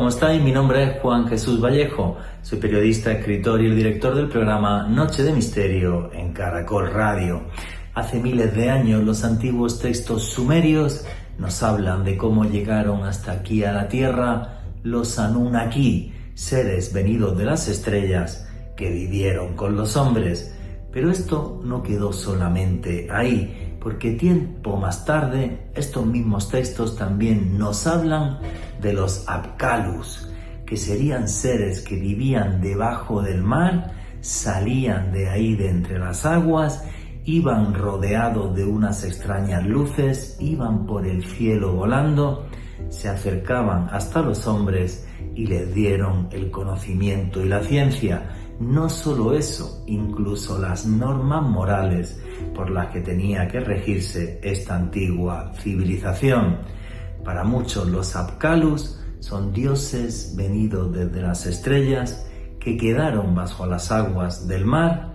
¿cómo estáis? Mi nombre es Juan Jesús Vallejo, soy periodista, escritor y el director del programa Noche de Misterio en Caracol Radio. Hace miles de años los antiguos textos sumerios nos hablan de cómo llegaron hasta aquí a la Tierra los Anunnaki, seres venidos de las estrellas que vivieron con los hombres. Pero esto no quedó solamente ahí, porque tiempo más tarde estos mismos textos también nos hablan de los Apkalus, que serían seres que vivían debajo del mar, salían de ahí de entre las aguas, iban rodeados de unas extrañas luces, iban por el cielo volando, se acercaban hasta los hombres y les dieron el conocimiento y la ciencia. No solo eso, incluso las normas morales por las que tenía que regirse esta antigua civilización. Para muchos los Apkalus son dioses venidos desde las estrellas que quedaron bajo las aguas del mar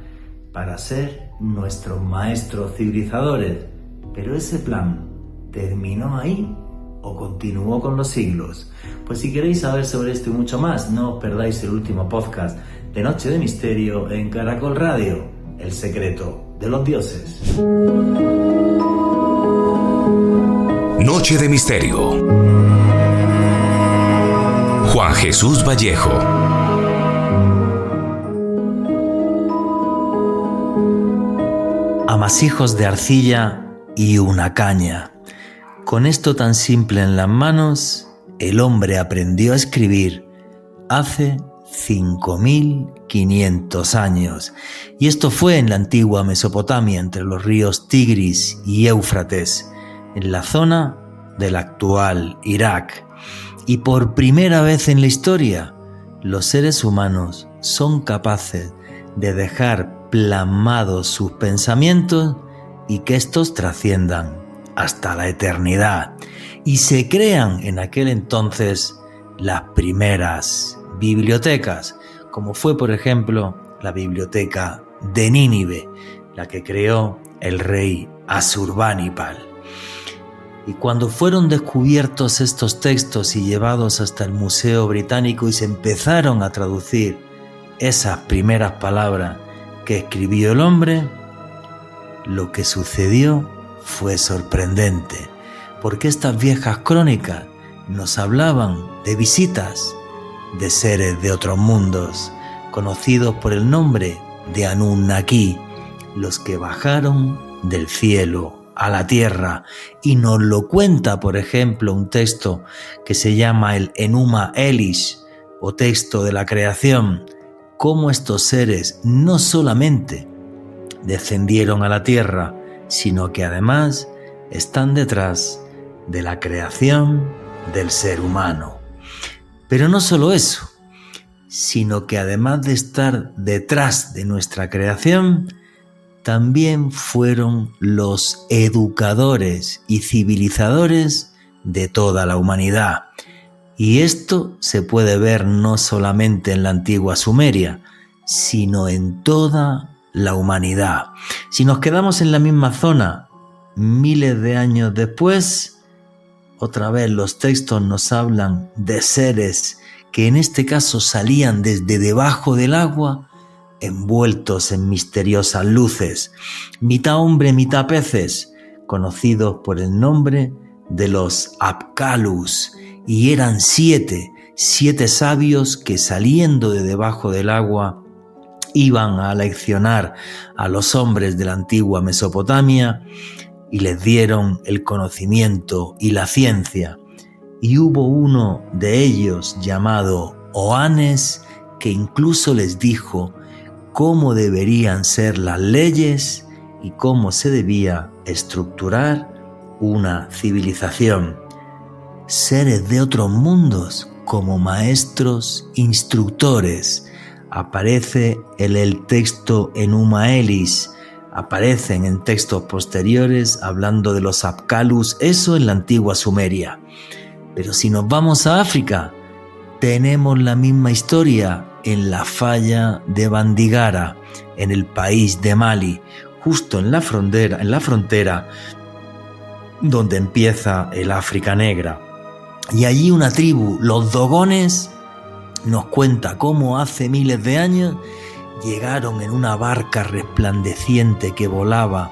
para ser nuestros maestros civilizadores. Pero ese plan ¿terminó ahí o continuó con los siglos? Pues si queréis saber sobre esto y mucho más, no os perdáis el último podcast de Noche de Misterio en Caracol Radio, El secreto de los dioses. Noche de Misterio. Juan Jesús Vallejo. Amasijos de arcilla y una caña. Con esto tan simple en las manos, el hombre aprendió a escribir hace 5.500 años. Y esto fue en la antigua Mesopotamia, entre los ríos Tigris y Éufrates, en la zona del actual Irak. Y por primera vez en la historia, los seres humanos son capaces de dejar plasmados sus pensamientos y que estos trasciendan hasta la eternidad. Y se crean en aquel entonces las primeras bibliotecas, como fue por ejemplo la biblioteca de Nínive, la que creó el rey Asurbanipal. Y cuando fueron descubiertos estos textos y llevados hasta el Museo Británico y se empezaron a traducir esas primeras palabras que escribió el hombre, lo que sucedió fue sorprendente, porque estas viejas crónicas nos hablaban de visitas de seres de otros mundos, conocidos por el nombre de Anunnaki, los que bajaron del cielo a la tierra. Y nos lo cuenta, por ejemplo, un texto que se llama el Enuma Elish, o texto de la creación, cómo estos seres no solamente descendieron a la tierra, sino que además están detrás de la creación del ser humano. Pero no solo eso, sino que además de estar detrás de nuestra creación, también fueron los educadores y civilizadores de toda la humanidad. Y esto se puede ver no solamente en la antigua Sumeria, sino en toda la humanidad. Si nos quedamos en la misma zona, miles de años después, otra vez los textos nos hablan de seres que en este caso salían desde debajo del agua, envueltos en misteriosas luces, mitad hombre, mitad peces, conocidos por el nombre de los Apkalus, y eran siete sabios que saliendo de debajo del agua iban a leccionar a los hombres de la antigua Mesopotamia y les dieron el conocimiento y la ciencia. Y hubo uno de ellos llamado Oannes que incluso les dijo cómo deberían ser las leyes y cómo se debía estructurar una civilización. Seres de otros mundos como maestros instructores. Aparece en el texto Enuma Elish, aparecen en textos posteriores hablando de los Apkalus, eso en la antigua Sumeria. Pero si nos vamos a África, tenemos la misma historia en la falla de Bandigara, en el país de Mali, justo en la frontera donde empieza el África Negra. Y allí una tribu, los Dogones, nos cuenta cómo hace miles de años llegaron en una barca resplandeciente que volaba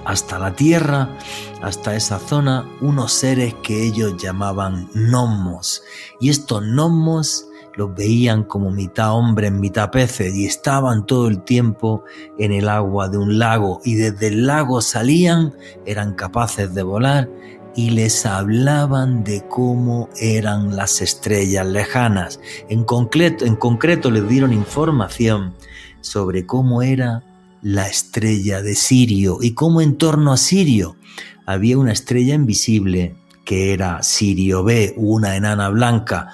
hasta la tierra, hasta esa zona, unos seres que ellos llamaban gnomos. Y estos gnomos los veían como mitad hombres, mitad peces, y estaban todo el tiempo en el agua de un lago, y desde el lago salían, eran capaces de volar, y les hablaban de cómo eran las estrellas lejanas. En concreto les dieron información sobre cómo era la estrella de Sirio y cómo en torno a Sirio había una estrella invisible que era Sirio B, una enana blanca.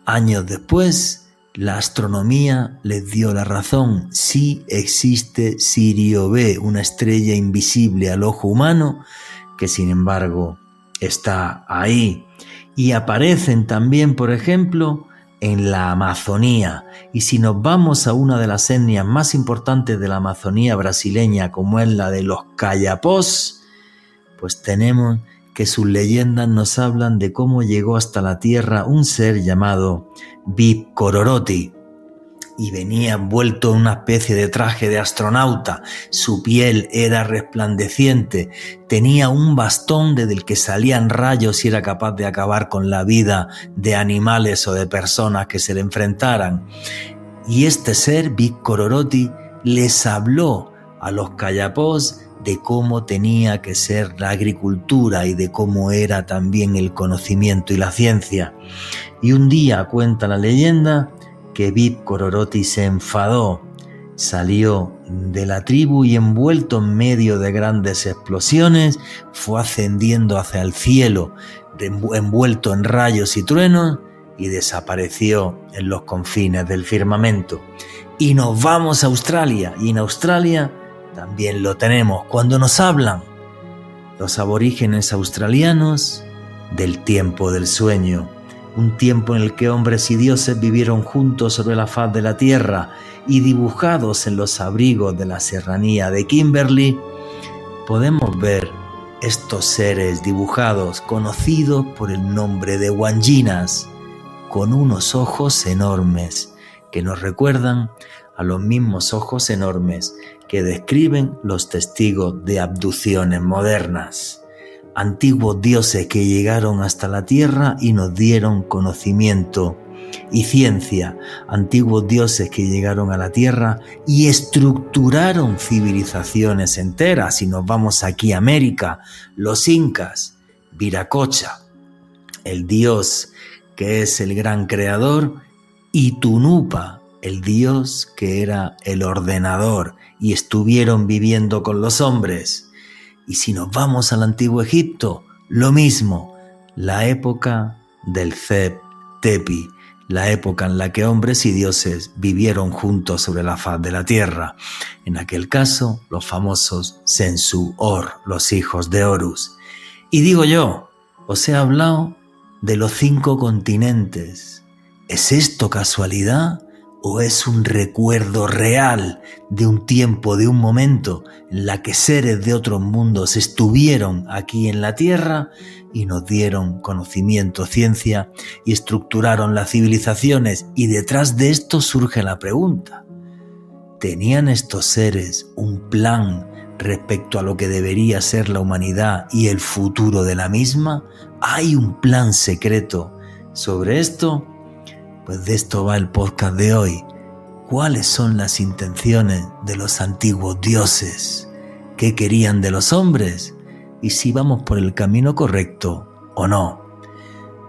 Años después, la astronomía les dio la razón. Sí existe Sirio B, una estrella invisible al ojo humano, que sin embargo está ahí. Y aparecen también, por ejemplo, en la Amazonía. Y si nos vamos a una de las etnias más importantes de la Amazonía brasileña, como es la de los Kayapós, pues tenemos que sus leyendas nos hablan de cómo llegó hasta la tierra un ser llamado Bip Kororoti, y venía envuelto en una especie de traje de astronauta. Su piel era resplandeciente, tenía un bastón desde el que salían rayos y era capaz de acabar con la vida de animales o de personas que se le enfrentaran. Y este ser, Bip Kororoti, les habló a los Kayapós de cómo tenía que ser la agricultura y de cómo era también el conocimiento y la ciencia. Y un día, cuenta la leyenda, que Bip Kororoti se enfadó, salió de la tribu y envuelto en medio de grandes explosiones, fue ascendiendo hacia el cielo, envuelto en rayos y truenos, y desapareció en los confines del firmamento. Y nos vamos a Australia, y en Australia también lo tenemos cuando nos hablan los aborígenes australianos del tiempo del sueño. Un tiempo en el que hombres y dioses vivieron juntos sobre la faz de la tierra, y dibujados en los abrigos de la serranía de Kimberley, podemos ver estos seres dibujados, conocidos por el nombre de Wanjinas, con unos ojos enormes que nos recuerdan a los mismos ojos enormes que describen los testigos de abducciones modernas. Antiguos dioses que llegaron hasta la tierra y nos dieron conocimiento y ciencia. Antiguos dioses que llegaron a la tierra y estructuraron civilizaciones enteras. Y nos vamos aquí a América, los incas, Viracocha, el dios que es el gran creador, y Tunupa, el dios que era el ordenador, y estuvieron viviendo con los hombres. Y si nos vamos al antiguo Egipto, lo mismo, la época del Zep-Tepi, la época en la que hombres y dioses vivieron juntos sobre la faz de la tierra. En aquel caso, los famosos Sensu-Hor, los hijos de Horus. Y digo yo, os he hablado de los 5 continentes. ¿Es esto casualidad? ¿O es un recuerdo real de un tiempo, de un momento en la que seres de otros mundos estuvieron aquí en la Tierra y nos dieron conocimiento, ciencia y estructuraron las civilizaciones? Y detrás de esto surge la pregunta: ¿tenían estos seres un plan respecto a lo que debería ser la humanidad y el futuro de la misma? ¿Hay un plan secreto sobre esto? Pues de esto va el podcast de hoy. ¿Cuáles son las intenciones de los antiguos dioses? ¿Qué querían de los hombres? ¿Y si vamos por el camino correcto o no?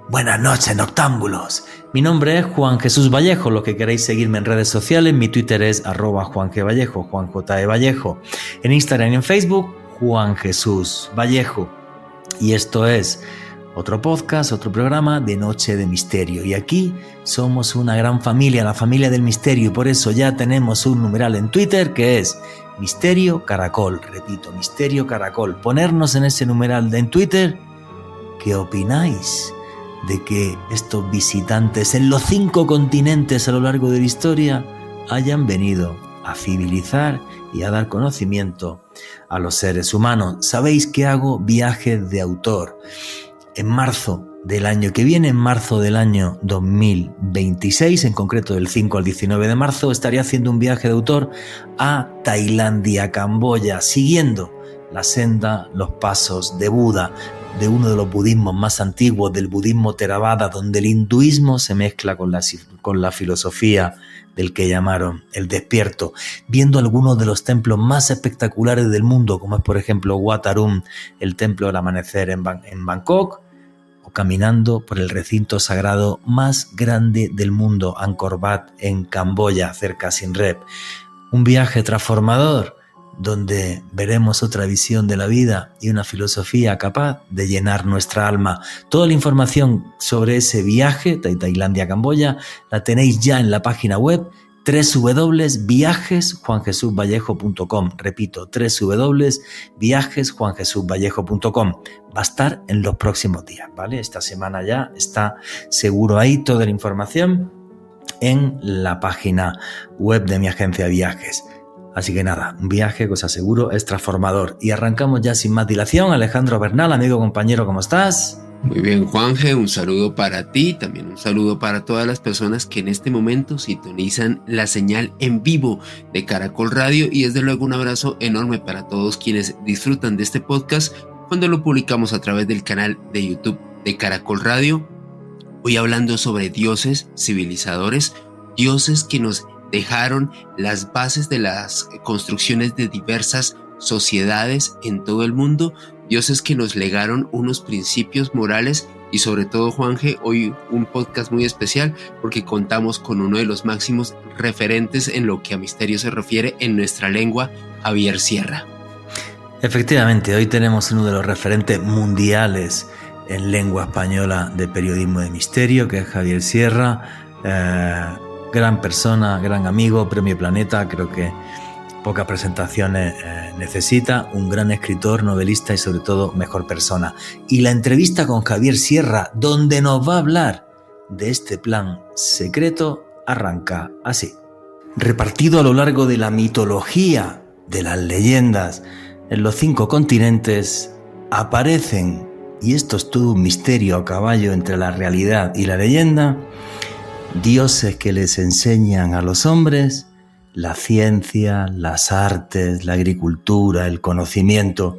Buenas noches, noctámbulos. Mi nombre es Juan Jesús Vallejo. Los que queréis seguirme en redes sociales, mi Twitter es @JuanGVallejo, Juan J. E. Vallejo. En Instagram y en Facebook, Juan Jesús Vallejo. Y esto es otro podcast, otro programa de Noche de Misterio. Y aquí somos una gran familia, la familia del misterio. Y por eso ya tenemos un numeral en Twitter que es Misterio Caracol. Repito, Misterio Caracol. Ponernos en ese numeral en Twitter. ¿Qué opináis de que estos visitantes en los 5 continentes a lo largo de la historia hayan venido a civilizar y a dar conocimiento a los seres humanos? Sabéis que hago viajes de autor. en marzo del año que viene, en marzo del año 2026, en concreto del 5 al 19 de marzo, estaré haciendo un viaje de autor a Tailandia, Camboya, siguiendo la senda, los pasos de Buda, de uno de los budismos más antiguos, del budismo Theravada, donde el hinduismo se mezcla con la filosofía del que llamaron el despierto, viendo algunos de los templos más espectaculares del mundo, como es por ejemplo Wat Arun, el templo del amanecer en Bangkok, o caminando por el recinto sagrado más grande del mundo, Angkor Wat, en Camboya, cerca de Siem Reap. Un viaje transformador donde veremos otra visión de la vida y una filosofía capaz de llenar nuestra alma. Toda la información sobre ese viaje de Tailandia a Camboya la tenéis ya en la página web www.viajesjuanjesusvallejo.com. Repito, www.viajesjuanjesusvallejo.com. Va a estar en los próximos días, ¿vale? Esta semana ya está seguro ahí toda la información en la página web de mi agencia de viajes. Así que nada, un viaje que os aseguro es transformador. Y arrancamos ya sin más dilación. Alejandro Bernal, amigo, compañero, ¿cómo estás? Muy bien, Juanje, un saludo para ti, también un saludo para todas las personas que en este momento sintonizan la señal en vivo de Caracol Radio, y desde luego un abrazo enorme para todos quienes disfrutan de este podcast cuando lo publicamos a través del canal de YouTube de Caracol Radio. Hoy hablando sobre dioses civilizadores, dioses que nos dejaron las bases de las construcciones de diversas sociedades en todo el mundo, dioses que nos legaron unos principios morales y sobre todo, Juanje, hoy un podcast muy especial porque contamos con uno de los máximos referentes en lo que a misterio se refiere en nuestra lengua, Javier Sierra. Efectivamente, hoy tenemos uno de los referentes mundiales en lengua española de periodismo de misterio, que es Javier Sierra. Gran persona, gran amigo, Premio Planeta, creo que pocas presentaciones necesita, un gran escritor, novelista y sobre todo mejor persona. Y la entrevista con Javier Sierra, donde nos va a hablar de este plan secreto, arranca así. Repartido a lo largo de la mitología, de las leyendas, en los 5 continentes, aparecen, y esto es todo un misterio a caballo entre la realidad y la leyenda, dioses que les enseñan a los hombres la ciencia, las artes, la agricultura, el conocimiento.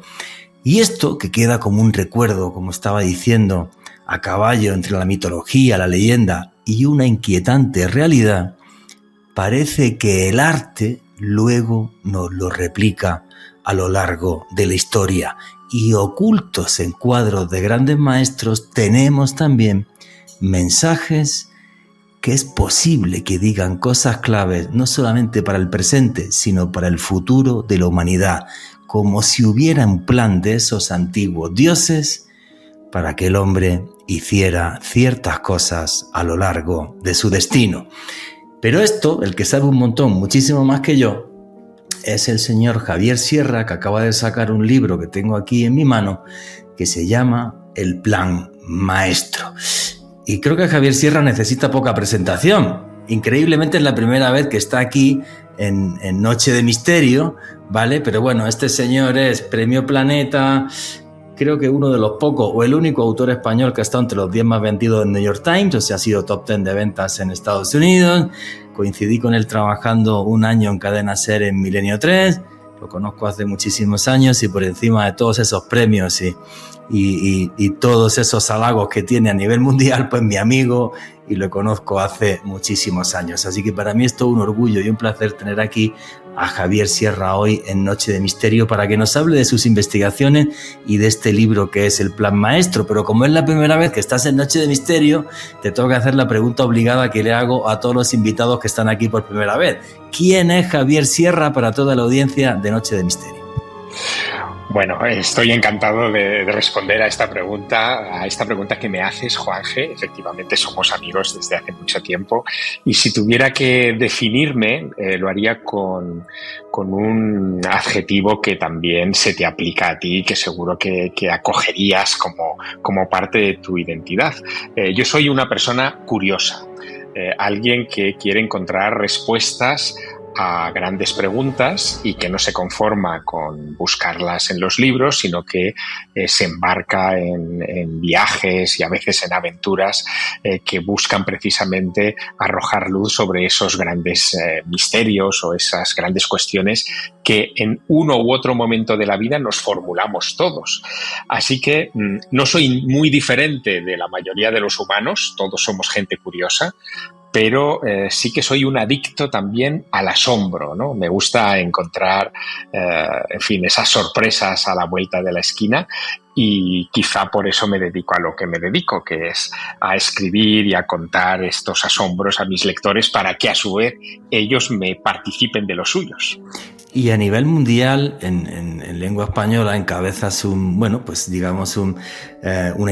Y esto, que queda como un recuerdo, como estaba diciendo, a caballo entre la mitología, la leyenda y una inquietante realidad, parece que el arte luego nos lo replica a lo largo de la historia. Y ocultos en cuadros de grandes maestros tenemos también mensajes que es posible que digan cosas claves no solamente para el presente, sino para el futuro de la humanidad, como si hubiera un plan de esos antiguos dioses para que el hombre hiciera ciertas cosas a lo largo de su destino. Pero esto, el que sabe un montón, muchísimo más que yo, es el señor Javier Sierra, que acaba de sacar un libro que tengo aquí en mi mano, que se llama El Plan Maestro. Y creo que Javier Sierra necesita poca presentación. Increíblemente es la primera vez que está aquí en Noche de Misterio, ¿vale? Pero bueno, este señor es Premio Planeta, creo que uno de los pocos o el único autor español que ha estado entre los 10 más vendidos en New York Times, o sea, ha sido top 10 de ventas en Estados Unidos. Coincidí con él trabajando un año en Cadena SER en Milenio 3, lo conozco hace muchísimos años y por encima de todos esos premios y todos esos halagos que tiene a nivel mundial, pues mi amigo, y lo conozco hace muchísimos años. Así que para mí es todo un orgullo y un placer tener aquí a Javier Sierra hoy en Noche de Misterio para que nos hable de sus investigaciones y de este libro que es El Plan Maestro. Pero como es la primera vez que estás en Noche de Misterio, te tengo que hacer la pregunta obligada que le hago a todos los invitados que están aquí por primera vez. ¿Quién es Javier Sierra para toda la audiencia de Noche de Misterio? Bueno, estoy encantado de responder a esta pregunta que me haces, Juanje. Efectivamente, somos amigos desde hace mucho tiempo y si tuviera que definirme, lo haría con un adjetivo que también se te aplica a ti, que seguro que acogerías como parte de tu identidad. Yo soy una persona curiosa, alguien que quiere encontrar respuestas a grandes preguntas y que no se conforma con buscarlas en los libros, sino que se embarca en viajes y a veces en aventuras que buscan precisamente arrojar luz sobre esos grandes misterios o esas grandes cuestiones que en uno u otro momento de la vida nos formulamos todos. Así que no soy muy diferente de la mayoría de los humanos, todos somos gente curiosa, pero sí que soy un adicto también al asombro, ¿no? Me gusta encontrar, en fin, esas sorpresas a la vuelta de la esquina y quizá por eso me dedico a lo que me dedico, que es a escribir y a contar estos asombros a mis lectores para que a su vez ellos me participen de los suyos. Y a nivel mundial, en lengua española, encabezas una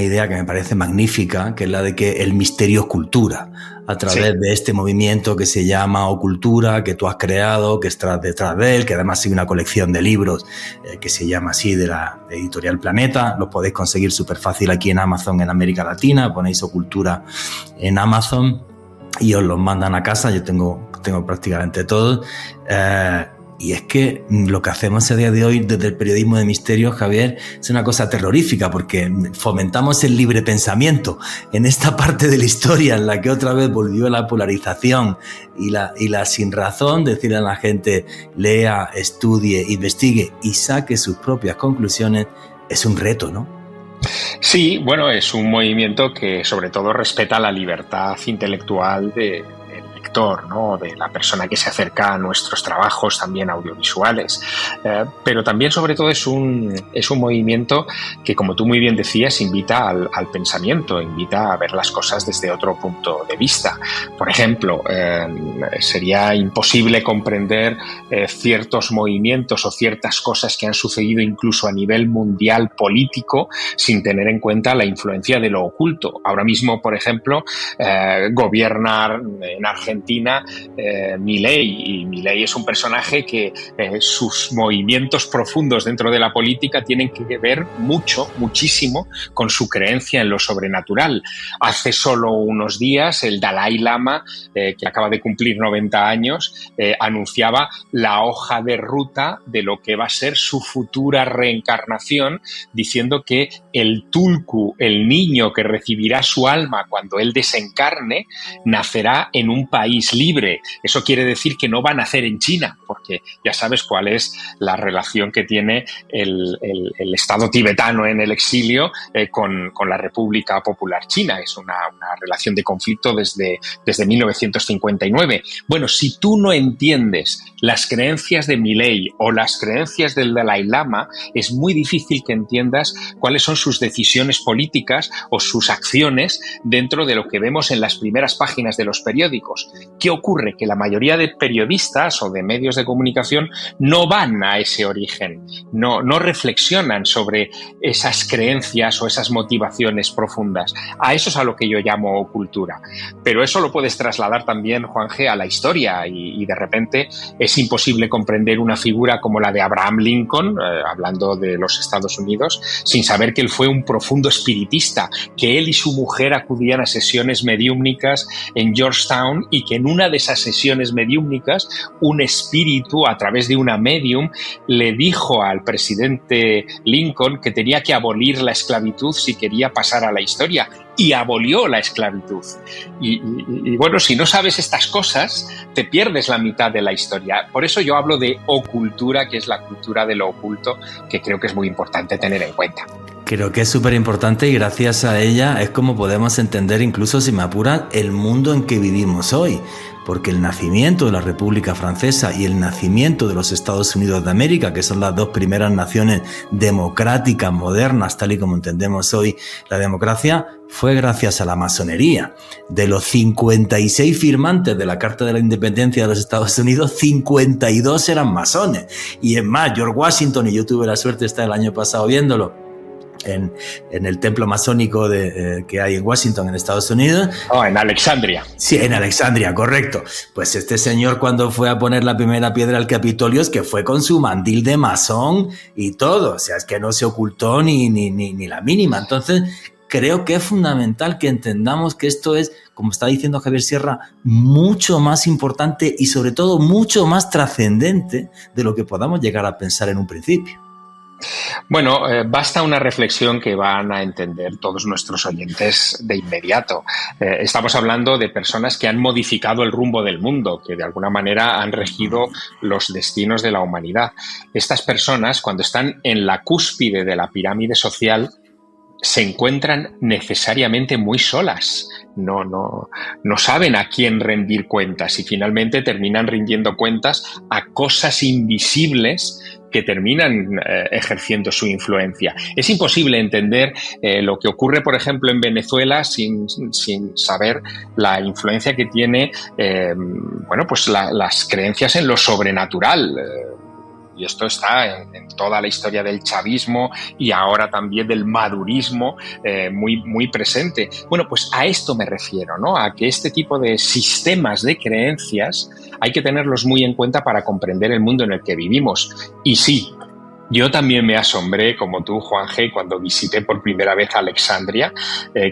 idea que me parece magnífica, que es la de que el misterio es cultura. A través de este movimiento que se llama Ocultura, que tú has creado, que estás detrás de él, que además hay una colección de libros que se llama así, de la editorial Planeta. Los podéis conseguir súper fácil aquí en Amazon en América Latina. Ponéis Ocultura en Amazon y os los mandan a casa. Yo tengo prácticamente todos. Y es que lo que hacemos a día de hoy desde el periodismo de misterio, Javier, es una cosa terrorífica porque fomentamos el libre pensamiento en esta parte de la historia en la que otra vez volvió la polarización y la sinrazón, decirle a la gente lea, estudie, investigue y saque sus propias conclusiones, es un reto, ¿no? Sí, bueno, es un movimiento que sobre todo respeta la libertad intelectual del lector, ¿no? De la persona que se acerca a nuestros trabajos también audiovisuales, pero también sobre todo es un movimiento que, como tú muy bien decías, invita al pensamiento, invita a ver las cosas desde otro punto de vista. Por ejemplo, sería imposible comprender ciertos movimientos o ciertas cosas que han sucedido incluso a nivel mundial político sin tener en cuenta la influencia de lo oculto. Ahora mismo, por ejemplo, gobierna en Argentina Milei, y Milei es un personaje que sus movimientos profundos dentro de la política tienen que ver muchísimo con su creencia en lo sobrenatural. Hace solo unos días el Dalai Lama, que acaba de cumplir 90 años, anunciaba la hoja de ruta de lo que va a ser su futura reencarnación, diciendo que el tulku, el niño que recibirá su alma cuando él desencarne, nacerá en un país libre. Eso quiere decir que no va a nacer en China, porque ya sabes cuál es la relación que tiene el Estado tibetano en el exilio con la República Popular China. Es una relación de conflicto desde 1959. Bueno, si tú no entiendes las creencias de Milei o las creencias del Dalai Lama, es muy difícil que entiendas cuáles son sus decisiones políticas o sus acciones dentro de lo que vemos en las primeras páginas de los periódicos. ¿Qué ocurre? Que la mayoría de periodistas o de medios de comunicación no van a ese origen, no reflexionan sobre esas creencias o esas motivaciones profundas. A eso es a lo que yo llamo cultura. Pero eso lo puedes trasladar también, Juanje, a la historia y de repente es imposible comprender una figura como la de Abraham Lincoln, hablando de los Estados Unidos, sin saber que él fue un profundo espiritista, que él y su mujer acudían a sesiones mediúmnicas en Georgetown y que en una de esas sesiones mediúmnicas un espíritu a través de una medium le dijo al presidente Lincoln que tenía que abolir la esclavitud si quería pasar a la historia, y abolió la esclavitud. Y bueno, si no sabes estas cosas, te pierdes la mitad de la historia. Por eso yo hablo de ocultura, que es la cultura de lo oculto, que creo que es muy importante tener en cuenta. Creo que es súper importante y gracias a ella es como podemos entender, incluso si me apuran, el mundo en que vivimos hoy. Porque el nacimiento de la República Francesa y el nacimiento de los Estados Unidos de América, que son las dos primeras naciones democráticas modernas, tal y como entendemos hoy la democracia, fue gracias a la masonería. De los 56 firmantes de la Carta de la Independencia de los Estados Unidos, 52 eran masones. Y es más, George Washington, y yo tuve la suerte de estar el año pasado viéndolo, en el templo masónico que hay en Washington, en Estados Unidos. Oh, en Alexandria. Sí, en Alexandria, correcto. Pues este señor, cuando fue a poner la primera piedra al Capitolio, es que fue con su mandil de masón y todo. O sea, es que no se ocultó ni la mínima. Entonces, creo que es fundamental que entendamos que esto es, como está diciendo Javier Sierra, mucho más importante y sobre todo mucho más trascendente de lo que podamos llegar a pensar en un principio. Bueno, basta una reflexión que van a entender todos nuestros oyentes de inmediato. Estamos hablando de personas que han modificado el rumbo del mundo, que de alguna manera han regido los destinos de la humanidad. Estas personas, cuando están en la cúspide de la pirámide social, se encuentran necesariamente muy solas. No saben a quién rendir cuentas y finalmente terminan rindiendo cuentas a cosas invisibles que terminan ejerciendo su influencia. Es imposible entender lo que ocurre, por ejemplo, en Venezuela sin saber la influencia que tiene pues las creencias en lo sobrenatural. Y esto está en toda la historia del chavismo y ahora también del madurismo muy presente. Bueno, pues a esto me refiero, ¿no? A que este tipo de sistemas de creencias hay que tenerlos muy en cuenta para comprender el mundo en el que vivimos. Y sí, yo también me asombré, como tú, Juan G., cuando visité por primera vez Alexandria,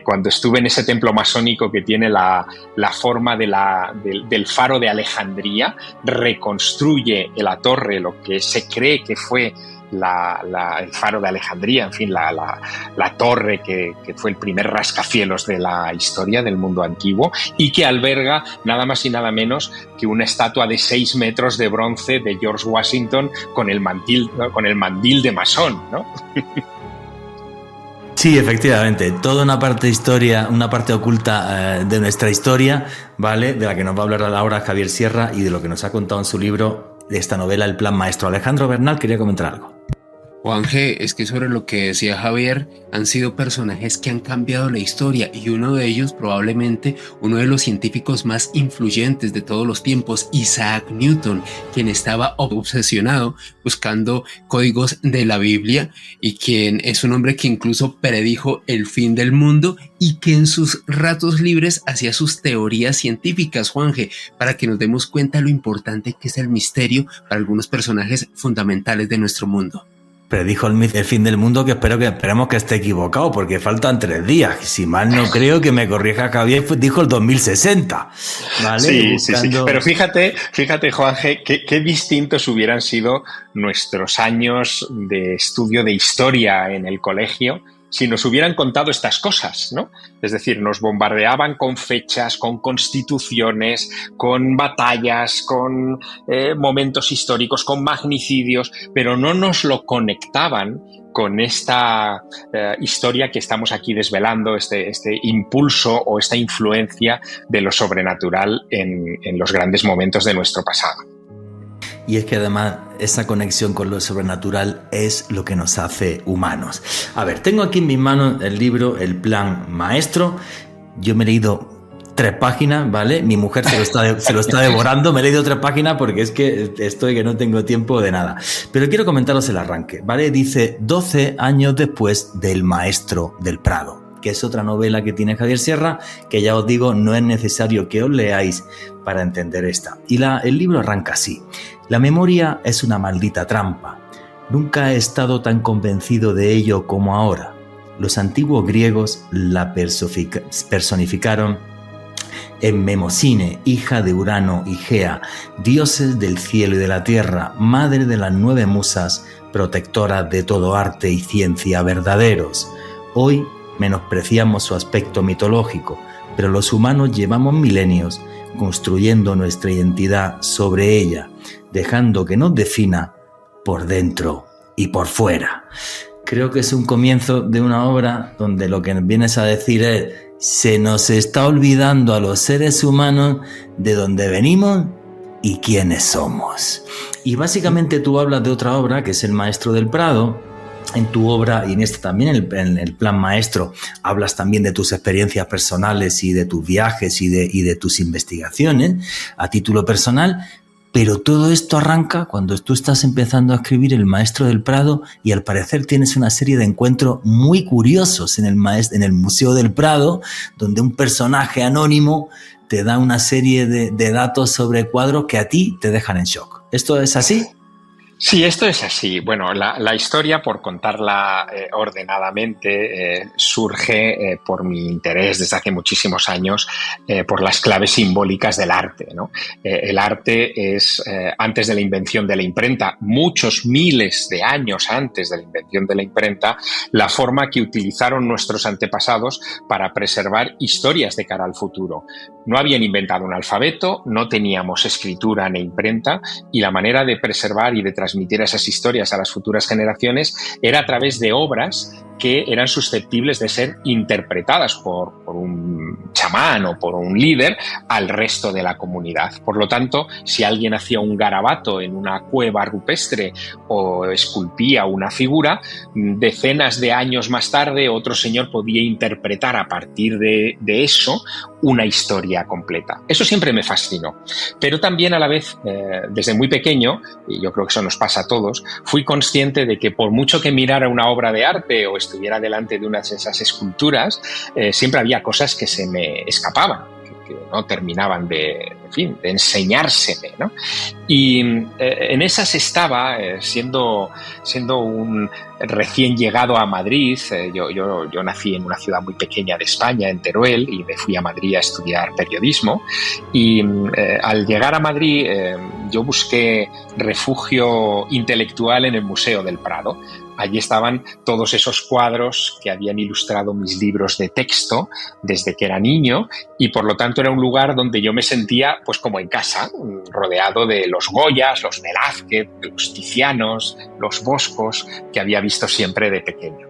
cuando estuve en ese templo masónico que tiene la forma del faro de Alejandría, reconstruye la torre, lo que se cree que fue el faro de Alejandría, en fin, la torre que fue el primer rascacielos de la historia del mundo antiguo y que alberga nada más y nada menos que una estatua de 6 metros de bronce de George Washington con el mandil de masón, ¿no? Sí, efectivamente, toda una parte historia, una parte oculta de nuestra historia, ¿vale? De la que nos va a hablar ahora Javier Sierra y de lo que nos ha contado en su libro de esta novela El Plan Maestro. Alejandro Bernal quería comentar algo. Juan G., es que sobre lo que decía Javier, han sido personajes que han cambiado la historia y uno de ellos probablemente uno de los científicos más influyentes de todos los tiempos, Isaac Newton, quien estaba obsesionado buscando códigos de la Biblia y quien es un hombre que incluso predijo el fin del mundo y que en sus ratos libres hacía sus teorías científicas, Juan G., para que nos demos cuenta lo importante que es el misterio para algunos personajes fundamentales de nuestro mundo. Predijo el fin del mundo, que esperemos que esté equivocado, porque faltan 3 días. Si mal no creo, que me corrija Javier, dijo el 2060. ¿Vale? Sí, Buscando... sí. Pero fíjate, Juan G., qué distintos hubieran sido nuestros años de estudio de historia en el colegio si nos hubieran contado estas cosas, ¿no? Es decir, nos bombardeaban con fechas, con constituciones, con batallas, con momentos históricos, con magnicidios, pero no nos lo conectaban con esta historia que estamos aquí desvelando, este impulso o esta influencia de lo sobrenatural en los grandes momentos de nuestro pasado. Y es que además esa conexión con lo sobrenatural es lo que nos hace humanos. A ver, tengo aquí en mis manos el libro El Plan Maestro. Yo me he leído 3 páginas, ¿vale? Mi mujer se lo está devorando. Me he leído 3 páginas porque es que estoy que no tengo tiempo de nada. Pero quiero comentaros el arranque, ¿vale? Dice 12 años después del Maestro del Prado, que es otra novela que tiene Javier Sierra, que ya os digo, no es necesario que os leáis para entender esta. Y el libro arranca así. La memoria es una maldita trampa. Nunca he estado tan convencido de ello como ahora. Los antiguos griegos la personificaron en Mnemosine, hija de Urano y Gea, dioses del cielo y de la tierra, madre de las 9 musas, protectora de todo arte y ciencia verdaderos. Hoy menospreciamos su aspecto mitológico, pero los humanos llevamos milenios construyendo nuestra identidad sobre ella, dejando que nos defina por dentro y por fuera. Creo que es un comienzo de una obra donde lo que vienes a decir es: se nos está olvidando a los seres humanos de dónde venimos y quiénes somos. Y básicamente tú hablas de otra obra que es El Maestro del Prado. En tu obra y en esta también, en el Plan Maestro, hablas también de tus experiencias personales y de tus viajes y de tus investigaciones a título personal, pero todo esto arranca cuando tú estás empezando a escribir El Maestro del Prado y al parecer tienes una serie de encuentros muy curiosos en el Museo del Prado, donde un personaje anónimo te da una serie de datos sobre cuadros que a ti te dejan en shock. ¿Esto es así? Sí, esto es así. Bueno, la historia, por contarla ordenadamente, surge por mi interés desde hace muchísimos años por las claves simbólicas del arte, ¿no? El arte es, antes de la invención de la imprenta, muchos miles de años antes de la invención de la imprenta, la forma que utilizaron nuestros antepasados para preservar historias de cara al futuro. No habían inventado un alfabeto, no teníamos escritura ni imprenta, y la manera de preservar y de transmitir esas historias a las futuras generaciones era a través de obras que eran susceptibles de ser interpretadas por un chamán o por un líder al resto de la comunidad. Por lo tanto, si alguien hacía un garabato en una cueva rupestre o esculpía una figura, decenas de años más tarde otro señor podía interpretar a partir de eso una historia completa. Eso siempre me fascinó. Pero también a la vez, desde muy pequeño, y yo creo que eso nos pasa a todos, fui consciente de que por mucho que mirara una obra de arte o estuviera delante de unas de esas esculturas, siempre había cosas que se me escapaban, que no terminaban de enseñárseme, ¿no? Y en esas estaba, siendo un recién llegado a Madrid. Yo nací en una ciudad muy pequeña de España, en Teruel, y me fui a Madrid a estudiar periodismo. Y al llegar a Madrid, yo busqué refugio intelectual en el Museo del Prado. Allí estaban todos esos cuadros que habían ilustrado mis libros de texto desde que era niño, y por lo tanto era un lugar donde yo me sentía pues como en casa, rodeado de los Goyas, los Velázquez, los Tizianos, los Boscos, que había visto siempre de pequeño.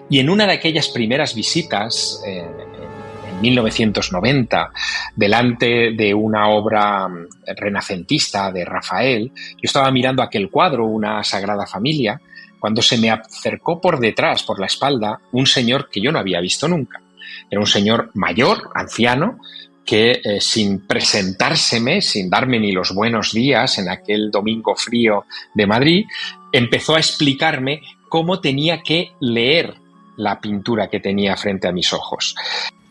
Y en una de aquellas primeras visitas, en 1990, delante de una obra renacentista de Rafael, yo estaba mirando aquel cuadro, una Sagrada Familia, cuando se me acercó por detrás, por la espalda, un señor que yo no había visto nunca. Era un señor mayor, anciano, que sin presentárseme, sin darme ni los buenos días en aquel domingo frío de Madrid, empezó a explicarme cómo tenía que leer la pintura que tenía frente a mis ojos.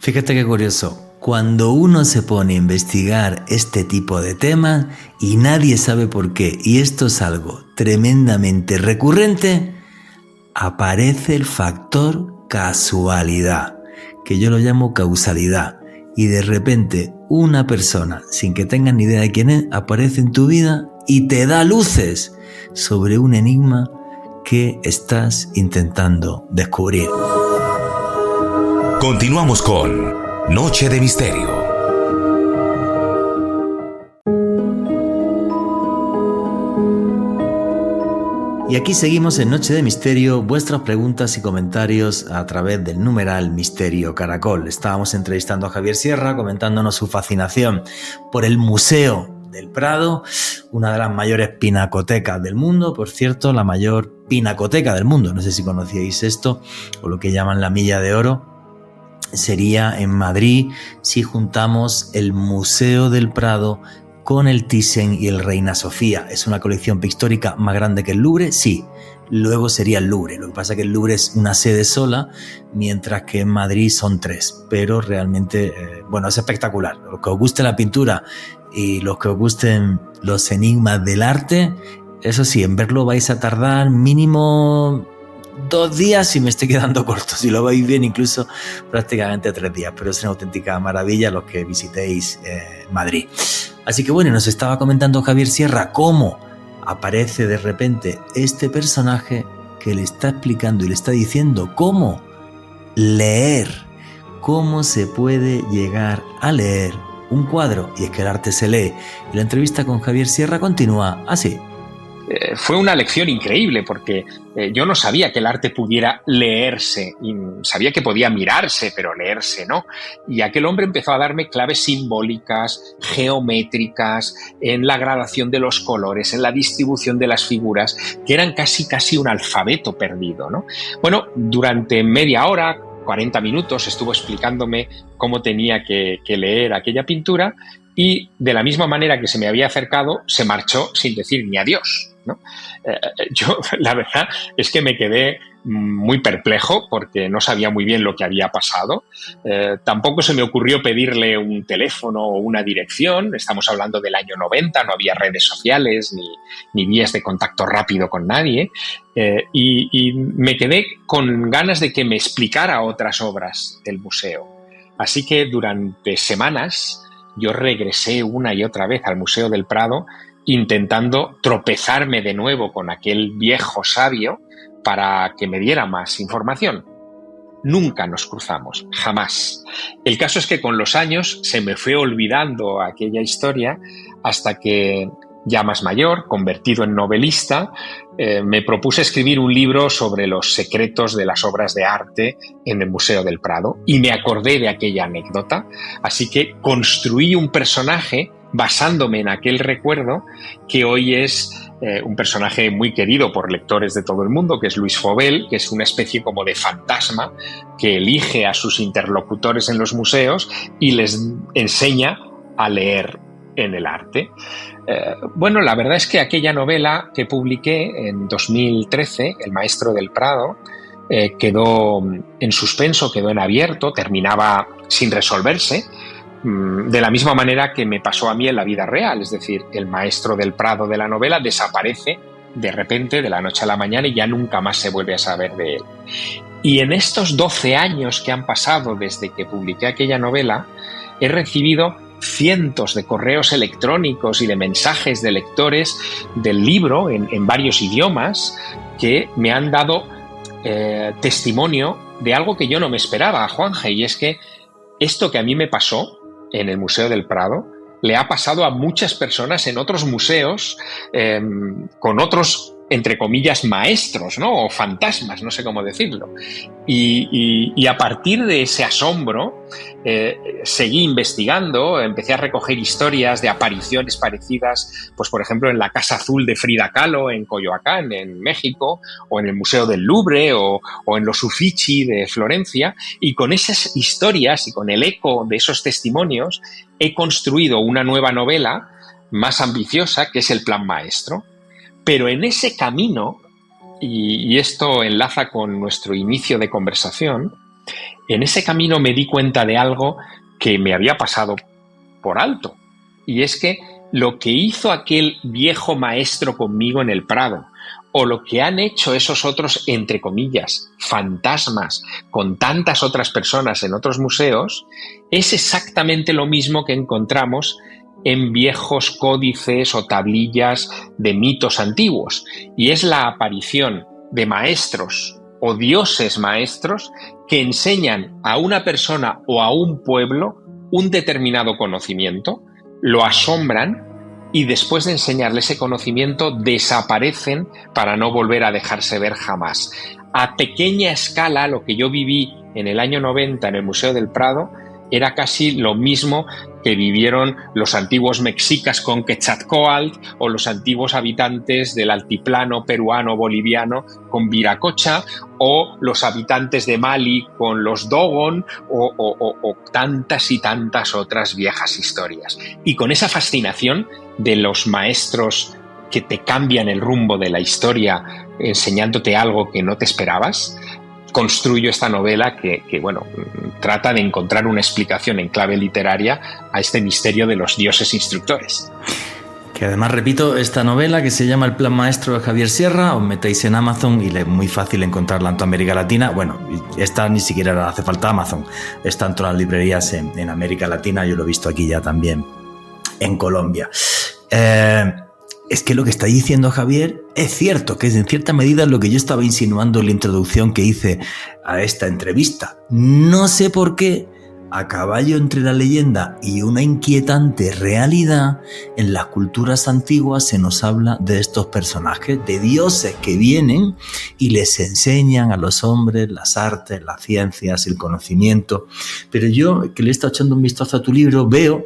Fíjate qué curioso. Cuando uno se pone a investigar este tipo de temas y nadie sabe por qué, y esto es algo tremendamente recurrente, aparece el factor casualidad, que yo lo llamo causalidad, y de repente una persona, sin que tengas ni idea de quién es, aparece en tu vida y te da luces sobre un enigma que estás intentando descubrir. Continuamos con Noche de Misterio. Y aquí seguimos en Noche de Misterio, vuestras preguntas y comentarios a través del numeral Misterio Caracol. Estábamos entrevistando a Javier Sierra, comentándonos su fascinación por el Museo del Prado, una de las mayores pinacotecas del mundo, por cierto, la mayor pinacoteca del mundo. No sé si conocíais esto, o lo que llaman la Milla de Oro. Sería en Madrid si juntamos el Museo del Prado con el Thyssen y el Reina Sofía. ¿Es una colección pictórica más grande que el Louvre? Sí. Luego sería el Louvre. Lo que pasa es que el Louvre es una sede sola, mientras que en Madrid son 3. Pero realmente, es espectacular. Los que os guste la pintura y los que os gusten los enigmas del arte, eso sí, en verlo vais a tardar mínimo 2 días, si me estoy quedando corto. Si lo veis bien, incluso prácticamente 3 días. Pero es una auténtica maravilla los que visitéis Madrid. Así que bueno, nos estaba comentando Javier Sierra cómo aparece de repente este personaje que le está explicando y le está diciendo cómo leer, cómo se puede llegar a leer un cuadro. Y es que el arte se lee. Y la entrevista con Javier Sierra continúa así. Fue una lección increíble porque yo no sabía que el arte pudiera leerse, y sabía que podía mirarse, pero leerse no. Y aquel hombre empezó a darme claves simbólicas, geométricas, en la gradación de los colores, en la distribución de las figuras, que eran casi un alfabeto perdido, ¿no? Bueno, durante media hora, 40 minutos, estuvo explicándome cómo tenía que leer aquella pintura, y de la misma manera que se me había acercado, se marchó sin decir ni adiós, ¿no? Yo, la verdad es que me quedé muy perplejo porque no sabía muy bien lo que había pasado. Tampoco se me ocurrió pedirle un teléfono o una dirección. Estamos hablando del año 90, no había redes sociales ni vías de contacto rápido con nadie. Y me quedé con ganas de que me explicara otras obras del museo. Así que durante semanas yo regresé una y otra vez al Museo del Prado intentando tropezarme de nuevo con aquel viejo sabio para que me diera más información. Nunca nos cruzamos, jamás. El caso es que con los años se me fue olvidando aquella historia hasta que, ya más mayor, convertido en novelista, me propuse escribir un libro sobre los secretos de las obras de arte en el Museo del Prado y me acordé de aquella anécdota, así que construí un personaje basándome en aquel recuerdo que hoy es un personaje muy querido por lectores de todo el mundo, que es Luis Fauvel, que es una especie como de fantasma que elige a sus interlocutores en los museos y les enseña a leer en el arte. Bueno, la verdad es que aquella novela que publiqué en 2013, El maestro del Prado, quedó en suspenso, quedó en abierto, terminaba sin resolverse, de la misma manera que me pasó a mí en la vida real, es decir, el maestro del Prado de la novela desaparece de repente, de la noche a la mañana, y ya nunca más se vuelve a saber de él. Y en estos 12 años que han pasado desde que publiqué aquella novela, he recibido cientos de correos electrónicos y de mensajes de lectores del libro en varios idiomas que me han dado testimonio de algo que yo no me esperaba, Juanje, y es que esto que a mí me pasó en el Museo del Prado le ha pasado a muchas personas en otros museos con otros, entre comillas, maestros, ¿no? O fantasmas, no sé cómo decirlo. Y a partir de ese asombro seguí investigando, empecé a recoger historias de apariciones parecidas, pues por ejemplo en la Casa Azul de Frida Kahlo en Coyoacán, en México, o en el Museo del Louvre, o en los Uffizi de Florencia, y con esas historias y con el eco de esos testimonios he construido una nueva novela más ambiciosa, que es El Plan Maestro. Pero en ese camino, y esto enlaza con nuestro inicio de conversación, en ese camino me di cuenta de algo que me había pasado por alto. Y es que lo que hizo aquel viejo maestro conmigo en el Prado, o lo que han hecho esos otros, entre comillas, fantasmas con tantas otras personas en otros museos, es exactamente lo mismo que encontramos en viejos códices o tablillas de mitos antiguos, y es la aparición de maestros o dioses maestros que enseñan a una persona o a un pueblo un determinado conocimiento, lo asombran y después de enseñarle ese conocimiento desaparecen para no volver a dejarse ver jamás. A pequeña escala, lo que yo viví en el año 90 en el Museo del Prado era casi lo mismo que vivieron los antiguos mexicas con Quetzalcóatl o los antiguos habitantes del altiplano peruano-boliviano con Viracocha, o los habitantes de Mali con los Dogon, o tantas y tantas otras viejas historias. Y con esa fascinación de los maestros que te cambian el rumbo de la historia enseñándote algo que no te esperabas, construyo esta novela que bueno, trata de encontrar una explicación en clave literaria a este misterio de los dioses instructores. Que además, repito, esta novela que se llama El Plan Maestro de Javier Sierra, os metéis en Amazon y es muy fácil encontrarla en toda América Latina. Bueno, esta ni siquiera hace falta Amazon, está en todas las librerías en América Latina, yo lo he visto aquí ya también en Colombia. Es que lo que está diciendo Javier es cierto, que es en cierta medida lo que yo estaba insinuando en la introducción que hice a esta entrevista. No sé por qué, a caballo entre la leyenda y una inquietante realidad, en las culturas antiguas se nos habla de estos personajes, de dioses que vienen y les enseñan a los hombres las artes, las ciencias, el conocimiento. Pero yo, que le he estado echando un vistazo a tu libro, veo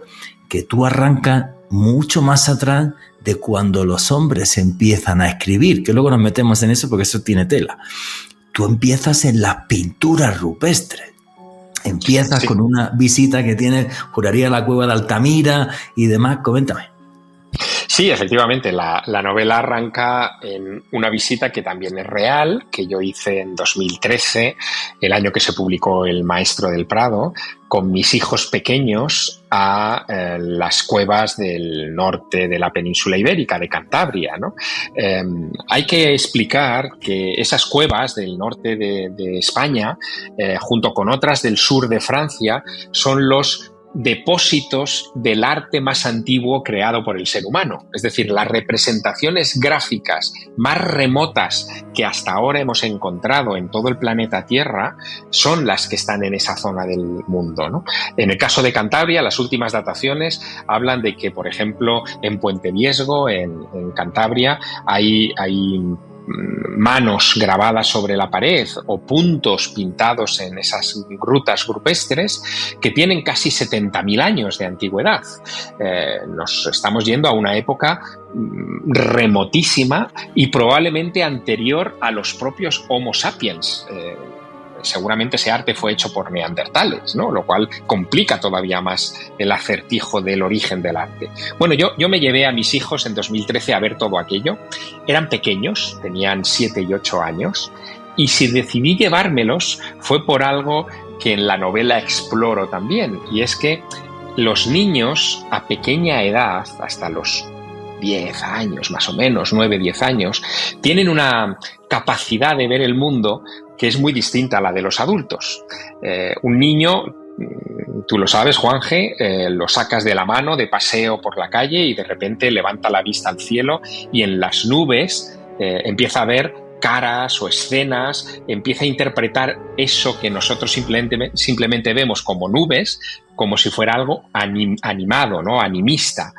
que tú arrancas mucho más atrás de cuando los hombres empiezan a escribir, que luego nos metemos en eso porque eso tiene tela. Tú empiezas en las pinturas rupestres. Empiezas con una visita que tiene, juraría, la cueva de Altamira y demás. Coméntame. Sí, efectivamente, la novela arranca en una visita que también es real, que yo hice en 2013, el año que se publicó El Maestro del Prado, con mis hijos pequeños a las cuevas del norte de la península ibérica, de Cantabria, ¿no? Hay que explicar que esas cuevas del norte de España, junto con otras del sur de Francia, son los depósitos del arte más antiguo creado por el ser humano. Es decir, las representaciones gráficas más remotas que hasta ahora hemos encontrado en todo el planeta Tierra son las que están en esa zona del mundo, ¿no? En el caso de Cantabria, las últimas dataciones hablan de que, por ejemplo, en Puente Viesgo, en Cantabria, hay manos grabadas sobre la pared o puntos pintados en esas grutas rupestres que tienen casi 70.000 años de antigüedad. Nos estamos yendo a una época remotísima y probablemente anterior a los propios Homo sapiens. Seguramente ese arte fue hecho por neandertales, ¿no? Lo cual complica todavía más el acertijo del origen del arte. Bueno, yo me llevé a mis hijos en 2013 a ver todo aquello. Eran pequeños, tenían 7 y 8 años, y si decidí llevármelos fue por algo que en la novela exploro también, y es que los niños a pequeña edad, hasta los 10 años más o menos, 9, 10 años, tienen una capacidad de ver el mundo que es muy distinta a la de los adultos. Un niño, tú lo sabes, Juanje, lo sacas de la mano de paseo por la calle y de repente levanta la vista al cielo y en las nubes empieza a ver caras o escenas, empieza a interpretar eso que nosotros simplemente vemos como nubes, como si fuera algo animado, ¿no? Animista.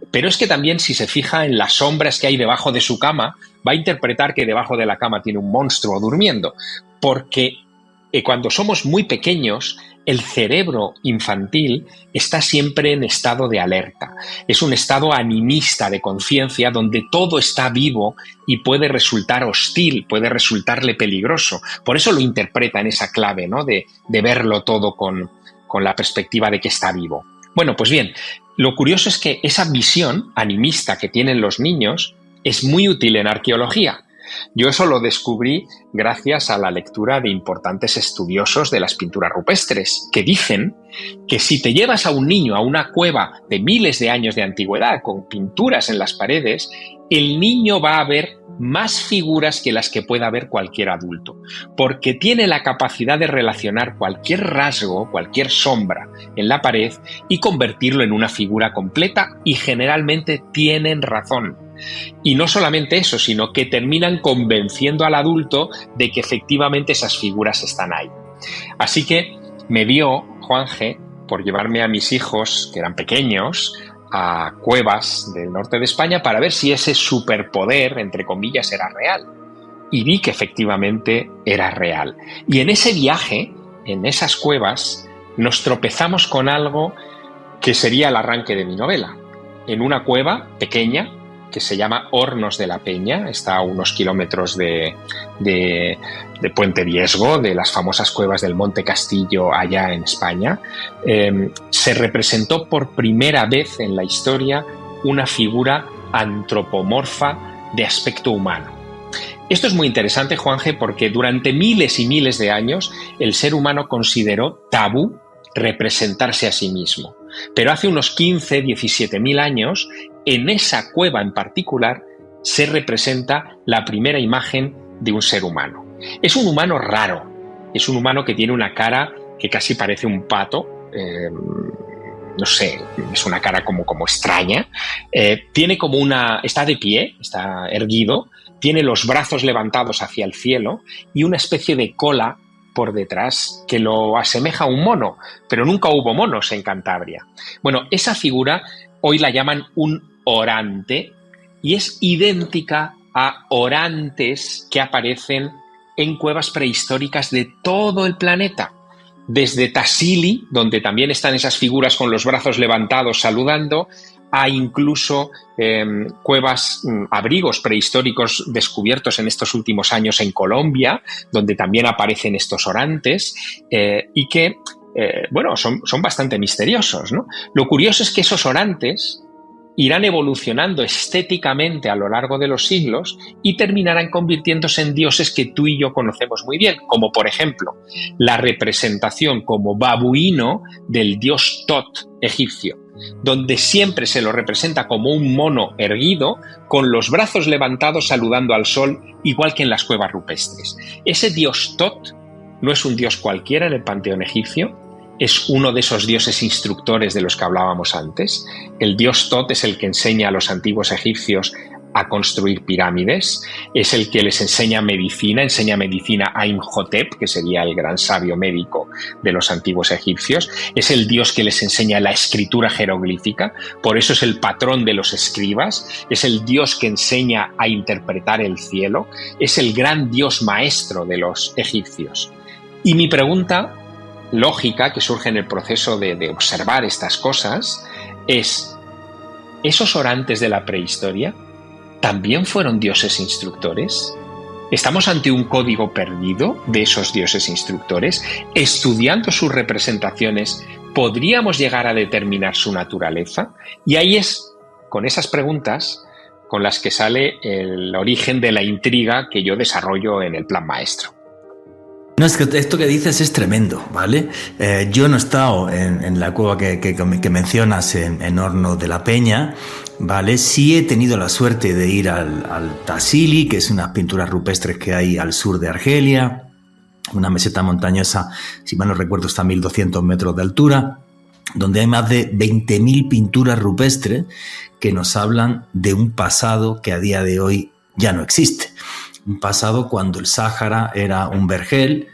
Pero es que también, si se fija en las sombras que hay debajo de su cama, va a interpretar que debajo de la cama tiene un monstruo durmiendo, porque cuando somos muy pequeños, el cerebro infantil está siempre en estado de alerta. Es un estado animista de conciencia donde todo está vivo y puede resultar hostil, puede resultarle peligroso. Por eso lo interpreta en esa clave, ¿no? de verlo todo con la perspectiva de que está vivo. Bueno, pues bien, lo curioso es que esa visión animista que tienen los niños es muy útil en arqueología. Yo eso lo descubrí gracias a la lectura de importantes estudiosos de las pinturas rupestres, que dicen que si te llevas a un niño a una cueva de miles de años de antigüedad con pinturas en las paredes, el niño va a ver más figuras que las que pueda ver cualquier adulto, porque tiene la capacidad de relacionar cualquier rasgo, cualquier sombra en la pared y convertirlo en una figura completa, y generalmente tienen razón. Y no solamente eso, sino que terminan convenciendo al adulto de que efectivamente esas figuras están ahí. Así que me dio, Juanje, por llevarme a mis hijos, que eran pequeños, a cuevas del norte de España para ver si ese superpoder, entre comillas, era real. Y vi que efectivamente era real. Y en ese viaje, en esas cuevas, nos tropezamos con algo que sería el arranque de mi novela. En una cueva pequeña, que se llama Hornos de la Peña, está a unos kilómetros de Puente Viesgo, de las famosas cuevas del Monte Castillo allá en España, se representó por primera vez en la historia una figura antropomorfa de aspecto humano. Esto es muy interesante, Juanje, porque durante miles y miles de años el ser humano consideró tabú representarse a sí mismo. Pero hace unos 15, 17.000 años, en esa cueva en particular, se representa la primera imagen de un ser humano. Es un humano raro, es un humano que tiene una cara que casi parece un pato, no sé, es una cara como extraña, tiene como está de pie, está erguido, tiene los brazos levantados hacia el cielo y una especie de cola por detrás que lo asemeja a un mono, pero nunca hubo monos en Cantabria. Bueno, esa figura hoy la llaman un orante y es idéntica a orantes que aparecen en cuevas prehistóricas de todo el planeta. Desde Tassili, donde también están esas figuras con los brazos levantados saludando, a incluso cuevas, abrigos prehistóricos descubiertos en estos últimos años en Colombia, donde también aparecen estos orantes y que, son bastante misteriosos, ¿no? Lo curioso es que esos orantes irán evolucionando estéticamente a lo largo de los siglos y terminarán convirtiéndose en dioses que tú y yo conocemos muy bien, como por ejemplo la representación como babuino del dios Tot egipcio, donde siempre se lo representa como un mono erguido con los brazos levantados saludando al sol, igual que en las cuevas rupestres. Ese dios Tot no es un dios cualquiera en el panteón egipcio, es uno de esos dioses instructores de los que hablábamos antes. El dios Tot es el que enseña a los antiguos egipcios a construir pirámides, es el que les enseña medicina a Imhotep, que sería el gran sabio médico de los antiguos egipcios, es el dios que les enseña la escritura jeroglífica, por eso es el patrón de los escribas, es el dios que enseña a interpretar el cielo, es el gran dios maestro de los egipcios. Y mi pregunta lógica que surge en el proceso de observar estas cosas es: ¿esos orantes de la prehistoria también fueron dioses instructores? ¿Estamos ante un código perdido de esos dioses instructores? Estudiando sus representaciones, ¿podríamos llegar a determinar su naturaleza? Y ahí es con esas preguntas con las que sale el origen de la intriga que yo desarrollo en el plan maestro. No, es que esto que dices es tremendo, ¿vale? Yo no he estado en la cueva que mencionas en Horno de la Peña, ¿vale? Sí he tenido la suerte de ir al Tassili, que es unas pinturas rupestres que hay al sur de Argelia, una meseta montañosa, si mal no recuerdo, está a 1200 metros de altura, donde hay más de 20.000 pinturas rupestres que nos hablan de un pasado que a día de hoy ya no existe. Un pasado cuando el Sáhara era un vergel,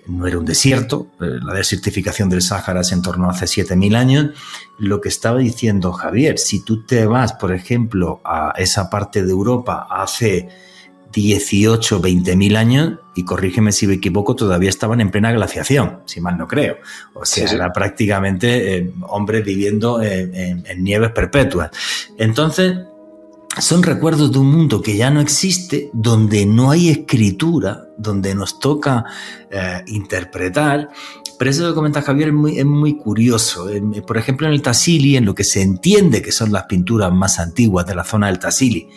no era un desierto. La desertificación del Sáhara se en torno a hace 7.000 años. Lo que estaba diciendo Javier, si tú te vas, por ejemplo, a esa parte de Europa hace 18, 20.000 años, y corrígeme si me equivoco, todavía estaban en plena glaciación, si mal no creo. O sea, sí. Era prácticamente hombres viviendo en nieves perpetuas. Entonces, son recuerdos de un mundo que ya no existe, donde no hay escritura, donde nos toca interpretar. Pero eso que comenta Javier es muy curioso. Por ejemplo, en el Tassili, en lo que se entiende que son las pinturas más antiguas de la zona del Tassili,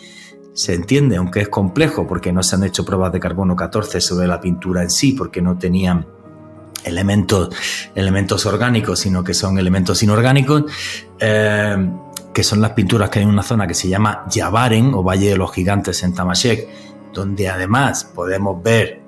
se entiende, aunque es complejo, porque no se han hecho pruebas de carbono 14 sobre la pintura en sí, porque no tenían elementos orgánicos, sino que son elementos inorgánicos, que son las pinturas que hay en una zona que se llama Yabaren o Valle de los Gigantes en Tamashek, donde además podemos ver,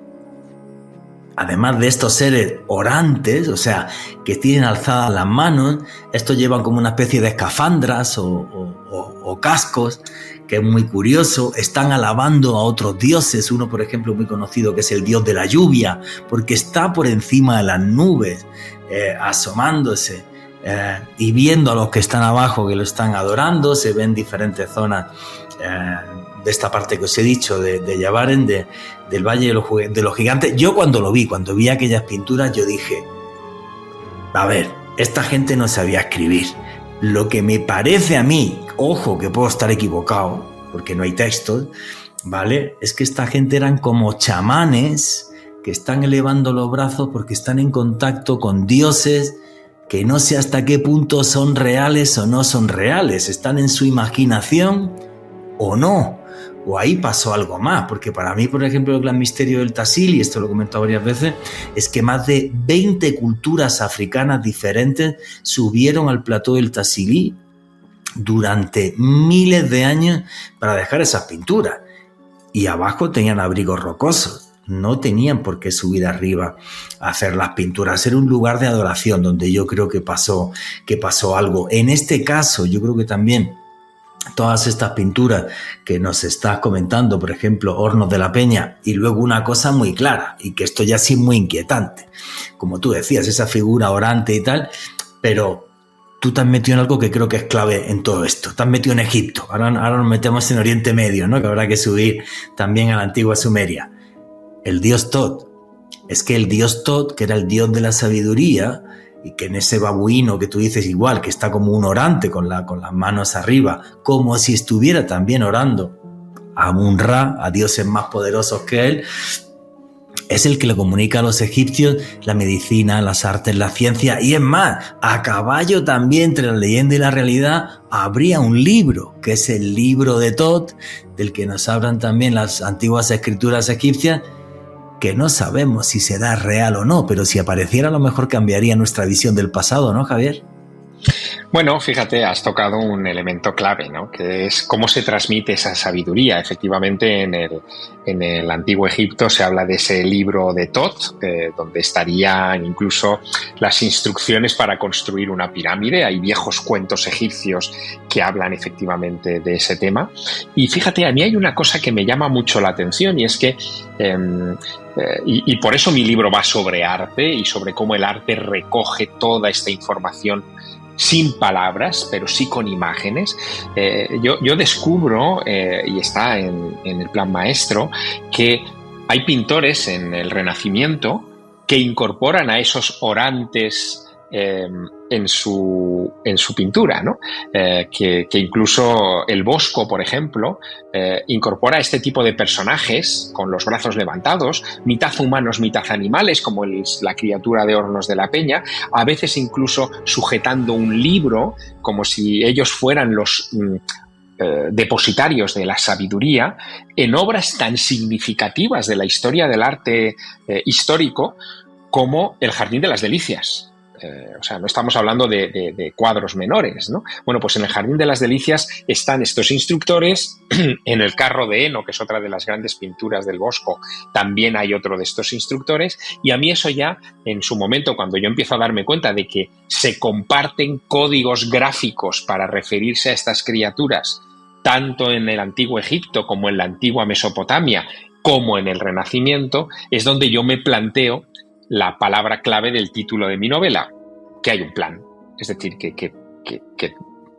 además de estos seres orantes, o sea, que tienen alzadas las manos, estos llevan como una especie de escafandras o cascos, que es muy curioso, están alabando a otros dioses, uno por ejemplo muy conocido que es el dios de la lluvia, porque está por encima de las nubes, asomándose. Y viendo a los que están abajo que lo están adorando. Se ven diferentes zonas de esta parte que os he dicho de Yabaren, del Valle de los Gigantes. Yo cuando vi aquellas pinturas, yo dije, a ver, esta gente no sabía escribir. Lo que me parece a mí, ojo que puedo estar equivocado porque no hay textos, ¿vale? Es que esta gente eran como chamanes que están elevando los brazos porque están en contacto con dioses que no sé hasta qué punto son reales o no son reales, están en su imaginación o no, o ahí pasó algo más, porque para mí, por ejemplo, el gran misterio del Tassili, y esto lo he comentado varias veces, es que más de 20 culturas africanas diferentes subieron al plató del Tassili durante miles de años para dejar esas pinturas, y abajo tenían abrigos rocosos. No tenían por qué subir arriba a hacer las pinturas. Era un lugar de adoración donde yo creo que pasó algo. En este caso, yo creo que también todas estas pinturas que nos estás comentando, por ejemplo, Hornos de la Peña, y luego una cosa muy clara, y que esto ya sí es muy inquietante. Como tú decías, esa figura orante y tal, pero tú te has metido en algo que creo que es clave en todo esto. Te has metido en Egipto. Ahora nos metemos en Oriente Medio, ¿no? Que habrá que subir también a la antigua Sumeria. El dios Tot. Es que el dios Tot, que era el dios de la sabiduría, y que en ese babuino que tú dices igual, que está como un orante con las manos arriba, como si estuviera también orando a Mun-Ra, a dioses más poderosos que él, es el que le comunica a los egipcios la medicina, las artes, la ciencia, y es más, a caballo también entre la leyenda y la realidad habría un libro, que es el libro de Tot, del que nos hablan también las antiguas escrituras egipcias, que no sabemos si será real o no, pero si apareciera a lo mejor cambiaría nuestra visión del pasado, ¿no, Javier? Bueno, fíjate, has tocado un elemento clave, ¿no? Que es cómo se transmite esa sabiduría. Efectivamente, en el antiguo Egipto se habla de ese libro de Tot, donde estarían incluso las instrucciones para construir una pirámide. Hay viejos cuentos egipcios que hablan efectivamente de ese tema. Y fíjate, a mí hay una cosa que me llama mucho la atención, y es que y por eso mi libro va sobre arte y sobre cómo el arte recoge toda esta información sin palabras, pero sí con imágenes. Yo descubro, y está en el plan maestro, que hay pintores en el Renacimiento que incorporan a esos orantes en su pintura, ¿no? Que incluso el Bosco, por ejemplo, incorpora este tipo de personajes con los brazos levantados, mitad humanos, mitad animales, como la criatura de Hornos de la Peña, a veces incluso sujetando un libro, como si ellos fueran los depositarios de la sabiduría, en obras tan significativas de la historia del arte histórico como el Jardín de las Delicias. O sea, no estamos hablando de cuadros menores, ¿no? Bueno, pues en el Jardín de las Delicias están estos instructores. En el Carro de Heno, que es otra de las grandes pinturas del Bosco, también hay otro de estos instructores. Y a mí eso ya, en su momento, cuando yo empiezo a darme cuenta de que se comparten códigos gráficos para referirse a estas criaturas, tanto en el antiguo Egipto como en la antigua Mesopotamia, como en el Renacimiento, es donde yo me planteo la palabra clave del título de mi novela, que hay un plan. Es decir, que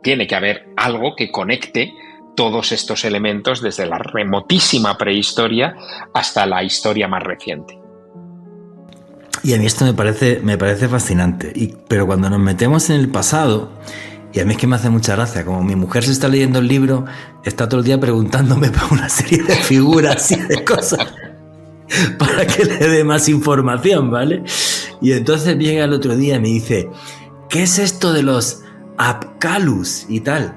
tiene que haber algo que conecte todos estos elementos desde la remotísima prehistoria hasta la historia más reciente. Y a mí esto me parece fascinante. Pero cuando nos metemos en el pasado, y a mí es que me hace mucha gracia, como mi mujer se está leyendo el libro, está todo el día preguntándome por una serie de figuras y de cosas para que le dé más información, ¿vale? Y entonces llega el otro día y me dice, ¿qué es esto de los Apkalus y tal?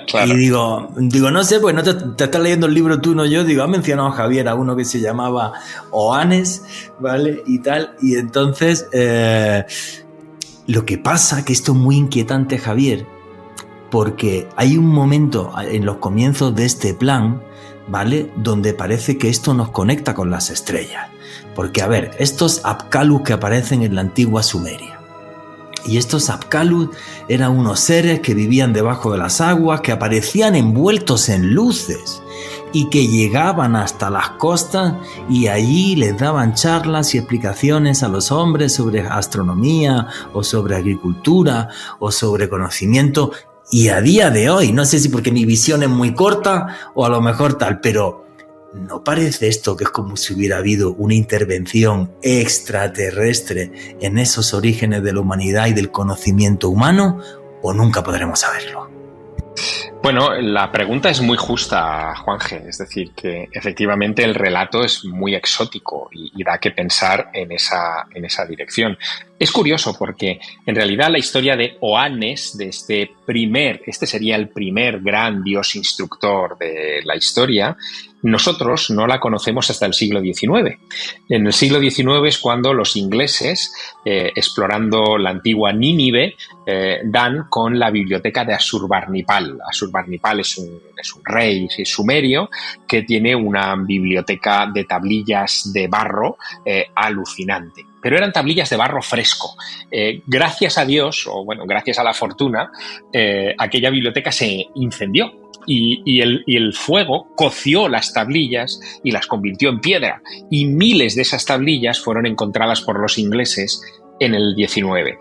Claro. Y digo, no sé, pues no te estás leyendo el libro tú, no yo. Digo, ha mencionado Javier a uno que se llamaba Oanes, ¿vale? Y tal. Y entonces, lo que pasa, que esto es muy inquietante, Javier, porque hay un momento en los comienzos de este plan, ¿vale?, donde parece que esto nos conecta con las estrellas. Porque, a ver, estos Apkalus que aparecen en la antigua Sumeria, y estos Apkalus eran unos seres que vivían debajo de las aguas, que aparecían envueltos en luces y que llegaban hasta las costas y allí les daban charlas y explicaciones a los hombres sobre astronomía o sobre agricultura o sobre conocimiento. Y a día de hoy, no sé si porque mi visión es muy corta o a lo mejor tal, pero ¿no parece esto que es como si hubiera habido una intervención extraterrestre en esos orígenes de la humanidad y del conocimiento humano? ¿O nunca podremos saberlo? Bueno, la pregunta es muy justa, Juanje. Es decir, que efectivamente el relato es muy exótico y da que pensar en esa dirección. Es curioso porque en realidad la historia de Oannes, de este sería el primer gran dios instructor de la historia, nosotros no la conocemos hasta el siglo XIX. En el siglo XIX es cuando los ingleses, explorando la antigua Nínive, dan con la biblioteca de Asurbanipal. Asurbanipal es un rey sumerio que tiene una biblioteca de tablillas de barro alucinante. Pero eran tablillas de barro fresco. Gracias a Dios, o bueno, gracias a la fortuna, aquella biblioteca se incendió y el fuego coció las tablillas y las convirtió en piedra. Y miles de esas tablillas fueron encontradas por los ingleses en el 19.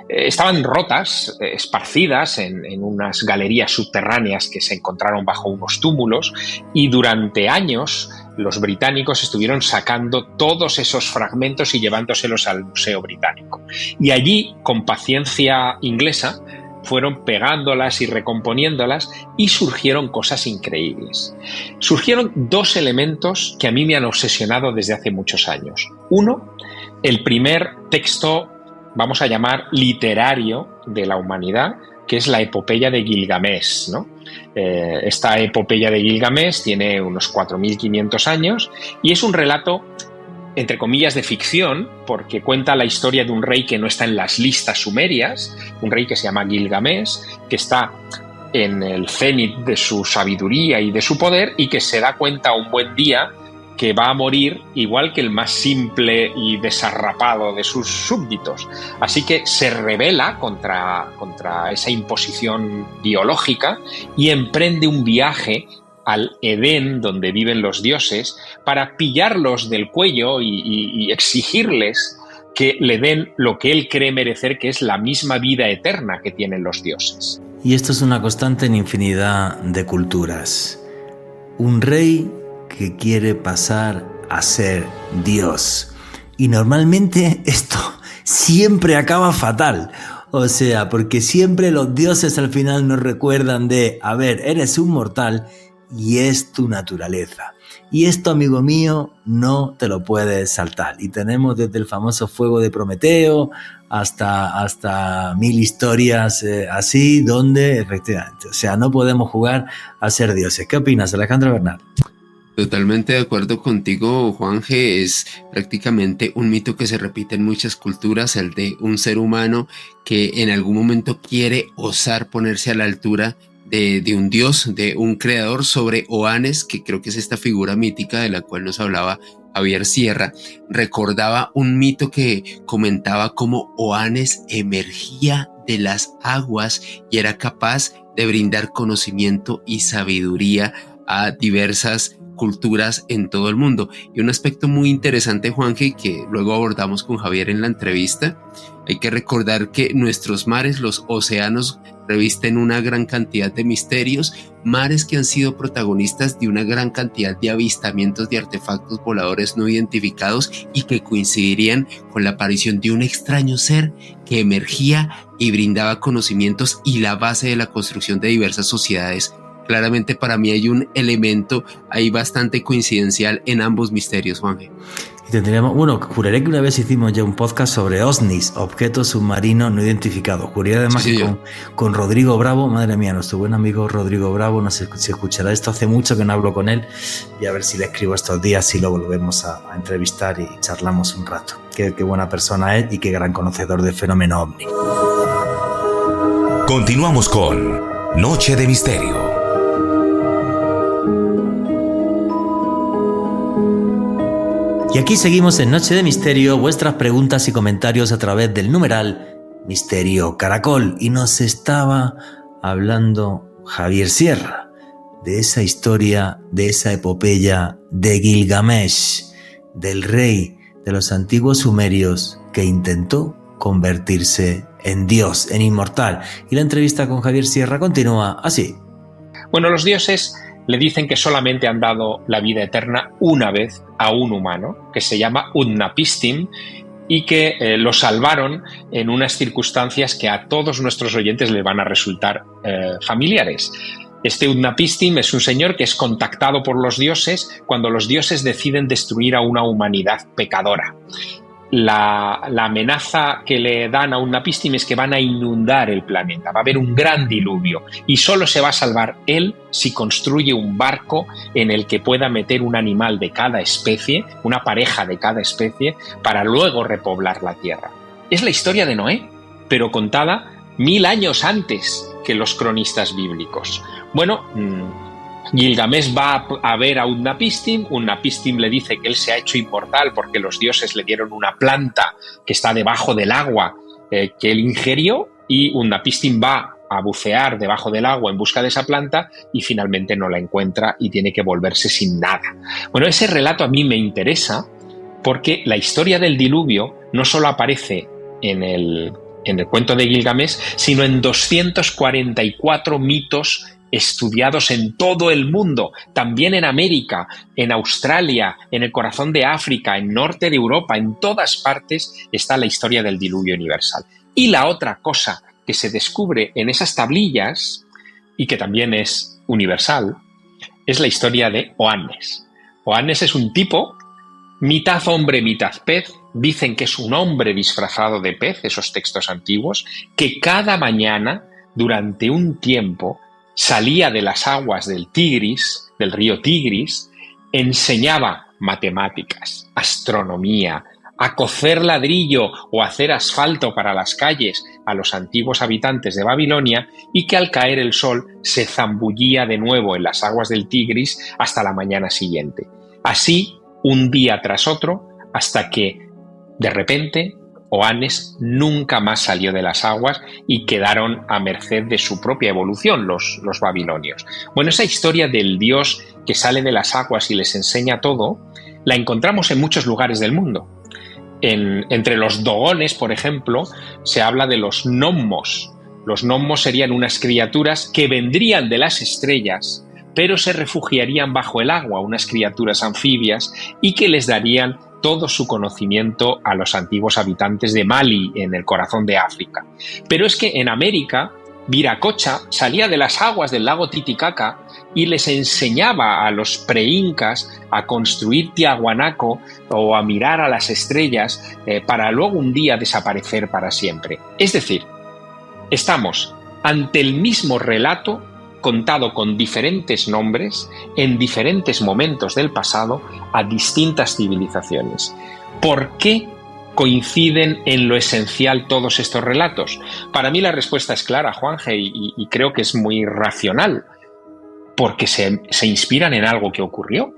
Estaban rotas, esparcidas en unas galerías subterráneas que se encontraron bajo unos túmulos, y durante años los británicos estuvieron sacando todos esos fragmentos y llevándoselos al Museo Británico. Y allí, con paciencia inglesa, fueron pegándolas y recomponiéndolas y surgieron cosas increíbles. Surgieron dos elementos que a mí me han obsesionado desde hace muchos años. Uno, el primer texto, vamos a llamar literario de la humanidad, que es la epopeya de Gilgamesh, ¿no? Esta epopeya de Gilgamesh tiene unos 4.500 años y es un relato, entre comillas, de ficción, porque cuenta la historia de un rey que no está en las listas sumerias, un rey que se llama Gilgamesh, que está en el cenit de su sabiduría y de su poder y que se da cuenta un buen día que va a morir igual que el más simple y desarrapado de sus súbditos. Así que se rebela contra esa imposición biológica y emprende un viaje al Edén, donde viven los dioses, para pillarlos del cuello y exigirles que le den lo que él cree merecer, que es la misma vida eterna que tienen los dioses. Y esto es una constante en infinidad de culturas. Un rey que quiere pasar a ser Dios. Y normalmente esto siempre acaba fatal. O sea, porque siempre los dioses al final nos recuerdan de, a ver, eres un mortal y es tu naturaleza. Y esto, amigo mío, no te lo puedes saltar. Y tenemos desde el famoso fuego de Prometeo hasta mil historias así, donde efectivamente, o sea, no podemos jugar a ser dioses. ¿Qué opinas, Alejandro Bernal? Totalmente de acuerdo contigo, Juanje. Es prácticamente un mito que se repite en muchas culturas, el de un ser humano que en algún momento quiere osar ponerse a la altura de un dios, de un creador, sobre Oannes, que creo que es esta figura mítica de la cual nos hablaba Javier Sierra. Recordaba un mito que comentaba cómo Oannes emergía de las aguas y era capaz de brindar conocimiento y sabiduría a diversas culturas en todo el mundo. Y un aspecto muy interesante, Juanje, que luego abordamos con Javier en la entrevista, hay que recordar que nuestros mares, los océanos, revisten una gran cantidad de misterios, mares que han sido protagonistas de una gran cantidad de avistamientos de artefactos voladores no identificados y que coincidirían con la aparición de un extraño ser que emergía y brindaba conocimientos y la base de la construcción de diversas sociedades. Claramente para mí hay un elemento ahí bastante coincidencial en ambos misterios, Juanje. Y tendríamos, bueno, juraré que una vez hicimos ya un podcast sobre OSNIs, objetos submarinos no identificados. Juré además Sí, que con Rodrigo Bravo, madre mía, nuestro buen amigo Rodrigo Bravo, no sé si escuchará esto, hace mucho que no hablo con él, y a ver si le escribo estos días, si lo volvemos a entrevistar y charlamos un rato. Qué buena persona es y qué gran conocedor del fenómeno OVNI. Continuamos con Noche de Misterio. Y aquí seguimos en Noche de Misterio, vuestras preguntas y comentarios a través del numeral Misterio Caracol. Y nos estaba hablando Javier Sierra de esa historia, de esa epopeya de Gilgamesh, del rey de los antiguos sumerios que intentó convertirse en Dios, en inmortal. Y la entrevista con Javier Sierra continúa así. Bueno, los dioses le dicen que solamente han dado la vida eterna una vez a un humano, que se llama Utnapishtim, y que lo salvaron en unas circunstancias que a todos nuestros oyentes les van a resultar familiares. Este Utnapishtim es un señor que es contactado por los dioses cuando los dioses deciden destruir a una humanidad pecadora. La amenaza que le dan a Utnapishtim es que van a inundar el planeta, va a haber un gran diluvio y solo se va a salvar él si construye un barco en el que pueda meter un animal de cada especie, una pareja de cada especie, para luego repoblar la tierra. Es la historia de Noé, pero contada 1000 años antes que los cronistas bíblicos. Bueno, Gilgamesh va a ver a Utnapishtim. Utnapishtim le dice que él se ha hecho inmortal porque los dioses le dieron una planta que está debajo del agua que él ingirió, y Utnapishtim va a bucear debajo del agua en busca de esa planta y finalmente no la encuentra y tiene que volverse sin nada. Bueno, ese relato a mí me interesa porque la historia del diluvio no solo aparece en el cuento de Gilgamesh, sino en 244 mitos estudiados en todo el mundo, también en América, en Australia, en el corazón de África, en norte de Europa, en todas partes está la historia del diluvio universal. Y la otra cosa que se descubre en esas tablillas y que también es universal es la historia de Oannes. Oannes es un tipo mitad hombre, mitad pez. Dicen que es un hombre disfrazado de pez, esos textos antiguos, que cada mañana, durante un tiempo, salía de las aguas del Tigris, del río Tigris, enseñaba matemáticas, astronomía, a cocer ladrillo o hacer asfalto para las calles a los antiguos habitantes de Babilonia, y que al caer el sol se zambullía de nuevo en las aguas del Tigris hasta la mañana siguiente. Así, un día tras otro, hasta que de repente Oannes nunca más salió de las aguas y quedaron a merced de su propia evolución los babilonios. Bueno, esa historia del dios que sale de las aguas y les enseña todo, la encontramos en muchos lugares del mundo. Entre los dogones, por ejemplo, se habla de los gnomos. Los gnomos serían unas criaturas que vendrían de las estrellas, pero se refugiarían bajo el agua, unas criaturas anfibias, y que les darían todo su conocimiento a los antiguos habitantes de Mali, en el corazón de África. Pero es que en América, Viracocha salía de las aguas del lago Titicaca y les enseñaba a los preincas a construir Tiahuanaco o a mirar a las estrellas para luego un día desaparecer para siempre. Es decir, estamos ante el mismo relato contado con diferentes nombres en diferentes momentos del pasado a distintas civilizaciones. ¿Por qué coinciden en lo esencial todos estos relatos? Para mí la respuesta es clara, Juanje, y creo que es muy racional. Porque se inspiran en algo que ocurrió.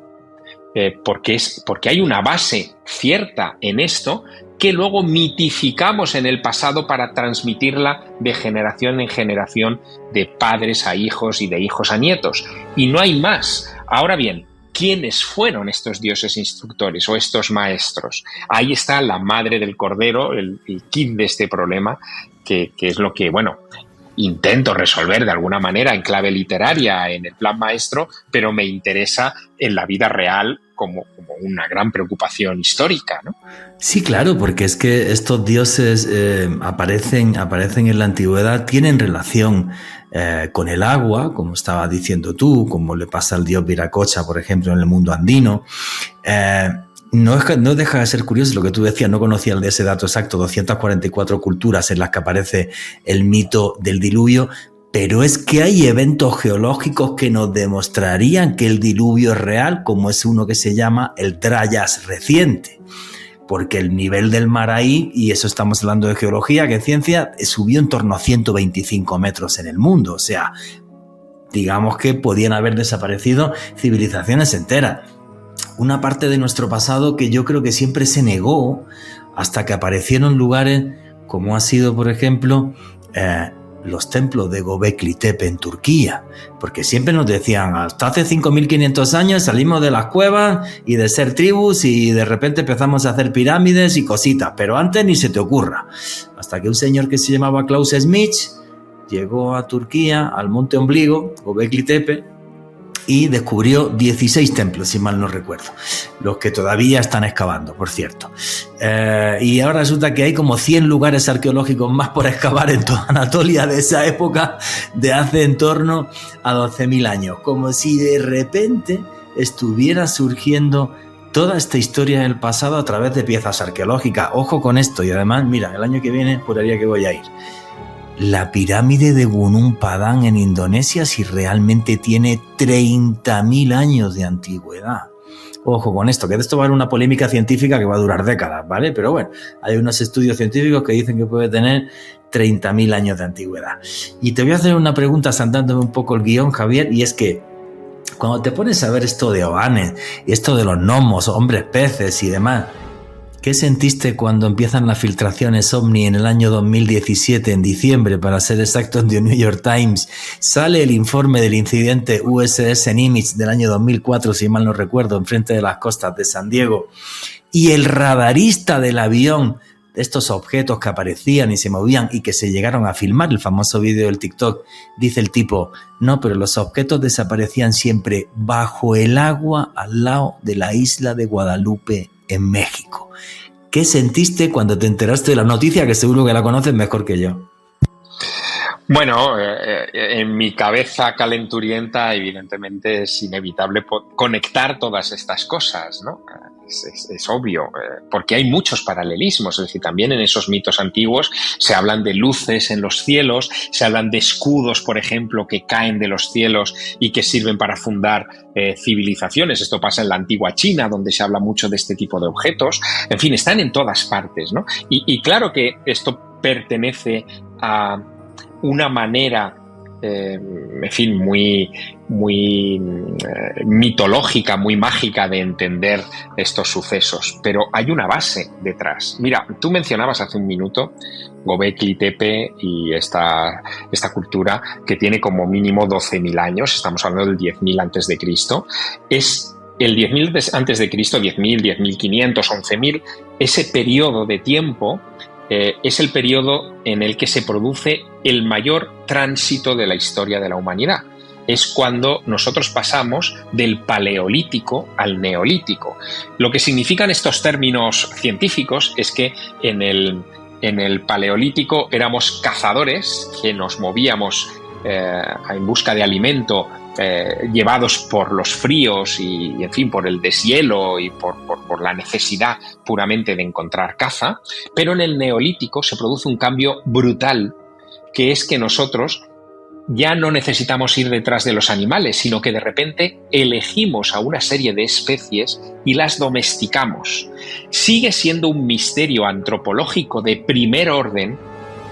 Porque hay una base cierta en esto que luego mitificamos en el pasado para transmitirla de generación en generación, de padres a hijos y de hijos a nietos. Y no hay más. Ahora bien, ¿quiénes fueron estos dioses instructores o estos maestros? Ahí está la madre del cordero, el kit de este problema, que es lo que, bueno, intento resolver de alguna manera en clave literaria en el plan maestro, pero me interesa en la vida real como una gran preocupación histórica, ¿no? Sí, claro, porque es que estos dioses aparecen en la antigüedad, tienen relación con el agua, como estabas diciendo tú, como le pasa al dios Viracocha, por ejemplo, en el mundo andino. No deja de ser curioso lo que tú decías, no conocía ese dato exacto, 244 culturas en las que aparece el mito del diluvio, pero es que hay eventos geológicos que nos demostrarían que el diluvio es real, como es uno que se llama el Dryas reciente, porque el nivel del mar ahí, y eso estamos hablando de geología, que es ciencia, subió en torno a 125 metros en el mundo, o sea, digamos que podían haber desaparecido civilizaciones enteras. Una parte de nuestro pasado que yo creo que siempre se negó hasta que aparecieron lugares como ha sido, por ejemplo, los templos de Göbekli Tepe en Turquía, porque siempre nos decían, hasta hace 5.500 años salimos de las cuevas y de ser tribus y de repente empezamos a hacer pirámides y cositas, pero antes ni se te ocurra. Hasta que un señor que se llamaba Klaus Schmidt llegó a Turquía, al Monte Ombligo, Göbekli Tepe, y descubrió 16 templos, si mal no recuerdo, los que todavía están excavando, por cierto. Y ahora resulta que hay como 100 lugares arqueológicos más por excavar en toda Anatolia de esa época, de hace en torno a 12.000 años, como si de repente estuviera surgiendo toda esta historia del pasado a través de piezas arqueológicas. Ojo con esto, y además, mira, el año que viene juraría que voy a ir. La pirámide de Gunung Padang en Indonesia, si realmente tiene 30.000 años de antigüedad. Ojo con esto, que de esto va a haber una polémica científica que va a durar décadas, ¿vale? Pero bueno, hay unos estudios científicos que dicen que puede tener 30.000 años de antigüedad. Y te voy a hacer una pregunta saltándome un poco el guión, Javier, y es que cuando te pones a ver esto de Oannes y esto de los gnomos, hombres peces y demás, ¿qué sentiste cuando empiezan las filtraciones OVNI en el año 2017, en diciembre, para ser exactos, de New York Times? Sale el informe del incidente USS Nimitz del año 2004, si mal no recuerdo, enfrente de las costas de San Diego. Y el radarista del avión, de estos objetos que aparecían y se movían y que se llegaron a filmar, el famoso vídeo del TikTok, dice el tipo, no, pero los objetos desaparecían siempre bajo el agua al lado de la isla de Guadalupe, en México. ¿Qué sentiste cuando te enteraste de la noticia, que seguro que la conoces mejor que yo? Bueno, en mi cabeza calenturienta, evidentemente es inevitable conectar todas estas cosas, ¿no? Es obvio, porque hay muchos paralelismos, es decir, también en esos mitos antiguos se hablan de luces en los cielos, se hablan de escudos, por ejemplo, que caen de los cielos y que sirven para fundar civilizaciones. Esto pasa en la antigua China, donde se habla mucho de este tipo de objetos. En fin, están en todas partes, ¿no? Y claro que esto pertenece a una manera, en fin, muy mitológica, muy mágica de entender estos sucesos, pero hay una base detrás. Mira, tú mencionabas hace un minuto Göbekli Tepe y esta cultura que tiene como mínimo 12.000 años, estamos hablando del 10.000 antes de Cristo, es el 10.000 antes de Cristo, 10.000, 10.500, 11.000, ese periodo de tiempo es el periodo en el que se produce el mayor tránsito de la historia de la humanidad. Es cuando nosotros pasamos del paleolítico al neolítico. Lo que significan estos términos científicos es que en el paleolítico éramos cazadores que nos movíamos en busca de alimento, llevados por los fríos y en fin, por el deshielo y por la necesidad puramente de encontrar caza, pero en el neolítico se produce un cambio brutal, que es que nosotros ya no necesitamos ir detrás de los animales, sino que de repente elegimos a una serie de especies y las domesticamos. Sigue siendo un misterio antropológico de primer orden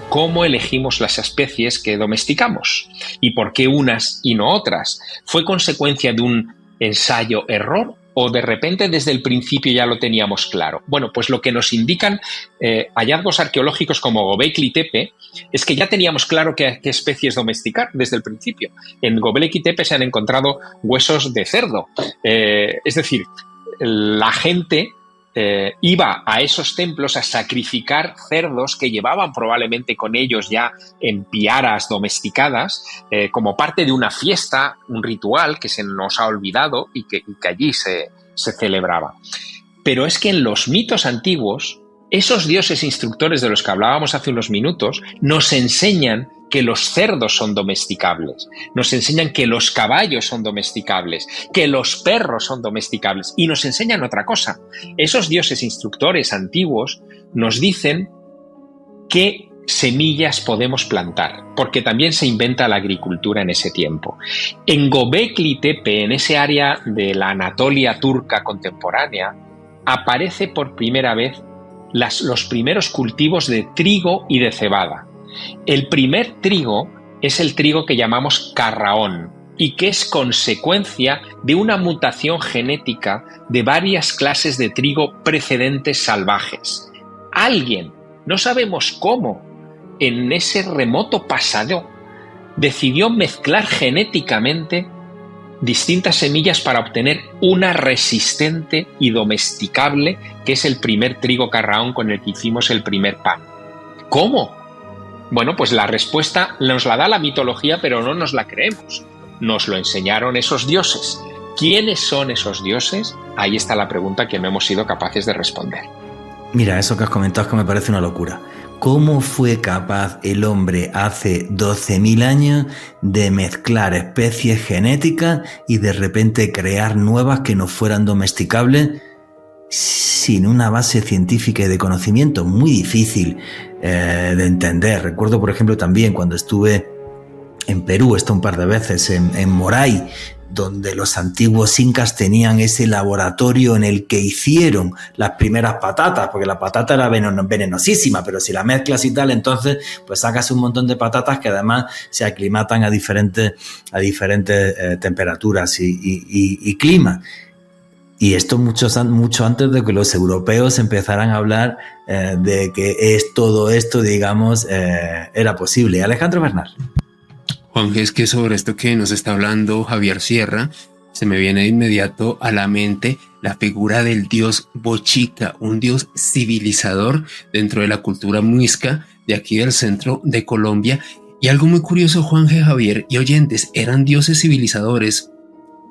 cómo elegimos las especies que domesticamos y por qué unas y no otras. ¿Fue consecuencia de un ensayo-error o de repente desde el principio ya lo teníamos claro? Bueno, pues lo que nos indican hallazgos arqueológicos como Göbekli Tepe es que ya teníamos claro qué especies domesticar desde el principio. En Göbekli Tepe se han encontrado huesos de cerdo. Es decir, la gente iba a esos templos a sacrificar cerdos que llevaban probablemente con ellos ya en piaras domesticadas, como parte de una fiesta, un ritual que se nos ha olvidado y que allí se celebraba. Pero es que en los mitos antiguos, esos dioses instructores de los que hablábamos hace unos minutos nos enseñan que los cerdos son domesticables, nos enseñan que los caballos son domesticables, que los perros son domesticables y nos enseñan otra cosa. Esos dioses instructores antiguos nos dicen qué semillas podemos plantar, porque también se inventa la agricultura en ese tiempo. En Göbekli Tepe, en ese área de la Anatolia turca contemporánea, aparece por primera vez los primeros cultivos de trigo y de cebada. El primer trigo es el trigo que llamamos carraón y que es consecuencia de una mutación genética de varias clases de trigo precedentes salvajes. Alguien, no sabemos cómo, en ese remoto pasado, decidió mezclar genéticamente distintas semillas para obtener una resistente y domesticable, que es el primer trigo carraón con el que hicimos el primer pan. ¿Cómo? Bueno, pues la respuesta nos la da la mitología, pero no nos la creemos. Nos lo enseñaron esos dioses. ¿Quiénes son esos dioses? Ahí está la pregunta que no hemos sido capaces de responder. Mira, eso que has comentado es que me parece una locura. ¿Cómo fue capaz el hombre hace 12.000 años de mezclar especies genéticas y de repente crear nuevas que no fueran domesticables sin una base científica y de conocimiento? Muy difícil de entender. Recuerdo, por ejemplo, también cuando estuve en Perú, un par de veces, en Moray, donde los antiguos incas tenían ese laboratorio en el que hicieron las primeras patatas, porque la patata era venenosísima, pero si la mezclas y tal, entonces pues sacas un montón de patatas que además se aclimatan a diferentes temperaturas y climas. Y esto mucho antes de que los europeos empezaran a hablar de que todo esto, digamos, era posible. Alejandro Bernal. Juan, es que sobre esto que nos está hablando Javier Sierra, se me viene de inmediato a la mente la figura del dios Bochica, un dios civilizador dentro de la cultura muisca de aquí del centro de Colombia. Y algo muy curioso, Juan G. Javier y oyentes, eran dioses civilizadores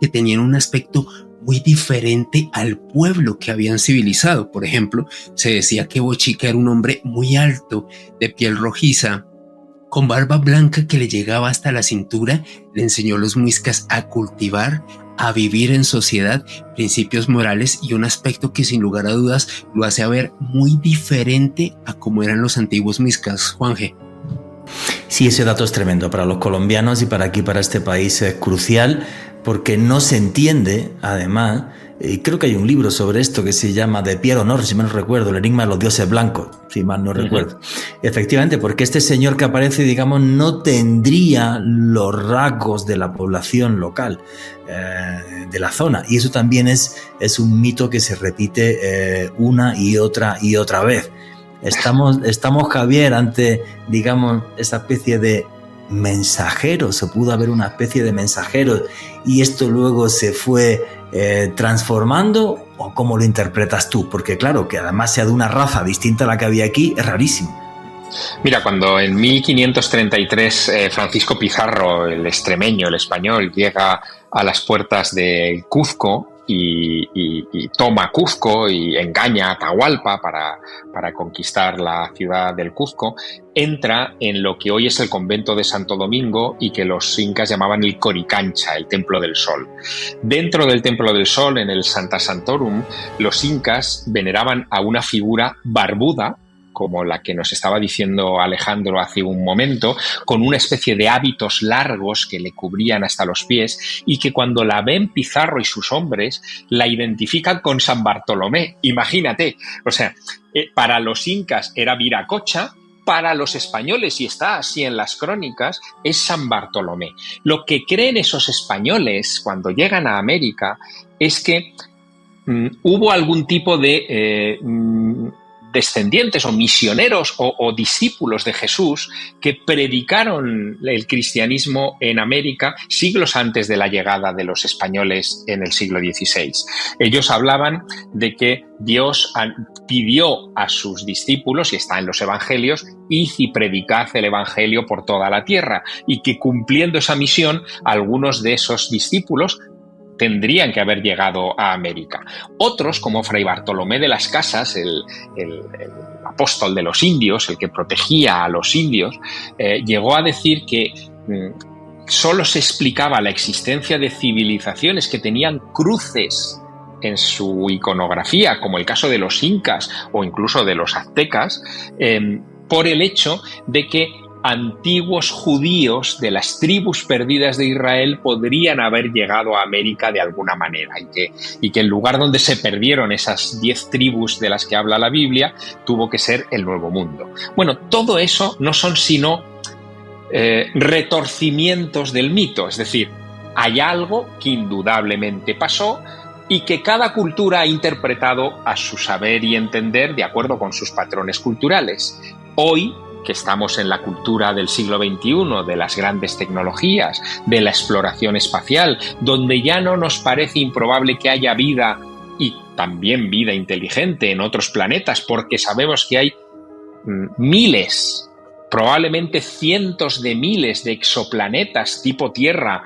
que tenían un aspecto muy diferente al pueblo que habían civilizado. Por ejemplo, se decía que Bochica era un hombre muy alto, de piel rojiza, con barba blanca que le llegaba hasta la cintura, le enseñó a los muiscas a cultivar, a vivir en sociedad, principios morales y un aspecto que sin lugar a dudas lo hace ver muy diferente a como eran los antiguos muiscas, Juanje. Sí, ese dato es tremendo para los colombianos y para aquí, para este país, es crucial porque no se entiende, además, creo que hay un libro sobre esto que se llama de Pierre Honor, si mal no recuerdo, El enigma de los dioses blancos, si mal no recuerdo. Efectivamente, porque este señor que aparece, digamos, no tendría los rasgos de la población local, de la zona, y eso también es un mito que se repite una y otra vez. Estamos, Javier, ante, digamos, esa especie de mensajeros, o pudo haber una especie de mensajeros, y esto luego se fue transformando, o cómo lo interpretas tú, porque claro, que además sea de una raza distinta a la que había aquí, es rarísimo. Mira, cuando en 1533 Francisco Pizarro, el extremeño, el español, llega a las puertas de Cuzco y toma Cuzco y engaña a Atahualpa para conquistar la ciudad del Cuzco, entra en lo que hoy es el convento de Santo Domingo y que los incas llamaban el Coricancha, el Templo del Sol. Dentro del Templo del Sol, en el Santa Santorum, los incas veneraban a una figura barbuda, como la que nos estaba diciendo Alejandro hace un momento, con una especie de hábitos largos que le cubrían hasta los pies y que cuando la ven Pizarro y sus hombres la identifican con San Bartolomé. Imagínate, o sea, para los incas era Viracocha, para los españoles, y está así en las crónicas, es San Bartolomé. Lo que creen esos españoles cuando llegan a América es que hubo algún tipo de descendientes o misioneros o discípulos de Jesús que predicaron el cristianismo en América siglos antes de la llegada de los españoles en el siglo XVI. Ellos hablaban de que Dios pidió a sus discípulos, y está en los evangelios, id y predicad el evangelio por toda la tierra, y que cumpliendo esa misión algunos de esos discípulos tendrían que haber llegado a América. Otros, como Fray Bartolomé de las Casas, el apóstol de los indios, el que protegía a los indios, llegó a decir que solo se explicaba la existencia de civilizaciones que tenían cruces en su iconografía, como el caso de los incas o incluso de los aztecas, por el hecho de que antiguos judíos de las tribus perdidas de Israel podrían haber llegado a América de alguna manera y que el lugar donde se perdieron esas 10 tribus de las que habla la Biblia tuvo que ser el Nuevo Mundo. Bueno, todo eso no son sino retorcimientos del mito, es decir, hay algo que indudablemente pasó y que cada cultura ha interpretado a su saber y entender de acuerdo con sus patrones culturales. Hoy, que estamos en la cultura del siglo XXI, de las grandes tecnologías, de la exploración espacial, donde ya no nos parece improbable que haya vida y también vida inteligente en otros planetas, porque sabemos que hay miles, probablemente cientos de miles de exoplanetas tipo Tierra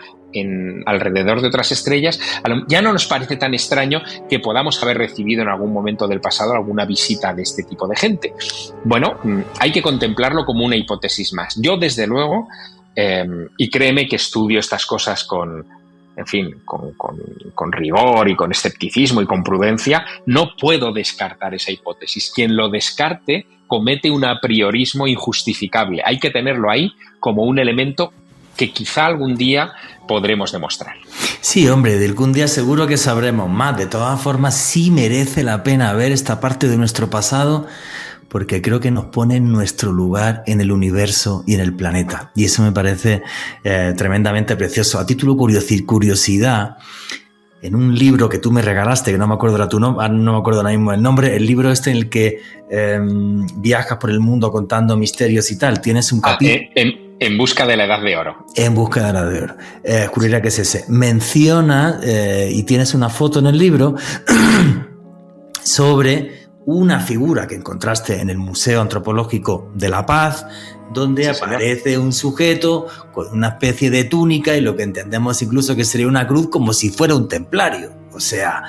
alrededor de otras estrellas, ya no nos parece tan extraño que podamos haber recibido en algún momento del pasado alguna visita de este tipo de gente. Bueno, hay que contemplarlo como una hipótesis más. Yo, desde luego, y créeme que estudio estas cosas con rigor y con escepticismo y con prudencia, no puedo descartar esa hipótesis. Quien lo descarte comete un apriorismo injustificable. Hay que tenerlo ahí como un elemento que quizá algún día podremos demostrar. Sí, hombre, de algún día seguro que sabremos más. De todas formas, sí merece la pena ver esta parte de nuestro pasado, porque creo que nos pone en nuestro lugar en el universo y en el planeta. Y eso me parece tremendamente precioso. A título curiosidad, en un libro que tú me regalaste, que no me acuerdo no me acuerdo ahora mismo el nombre, el libro este en el que viajas por el mundo contando misterios y tal, tienes un capítulo... En busca de la Edad de Oro. En busca de la Edad de Oro. Juraría que es ese. Menciona, y tienes una foto en el libro, sobre una figura que encontraste en el Museo Antropológico de La Paz, donde aparece un sujeto con una especie de túnica y lo que entendemos incluso que sería una cruz, como si fuera un templario. O sea,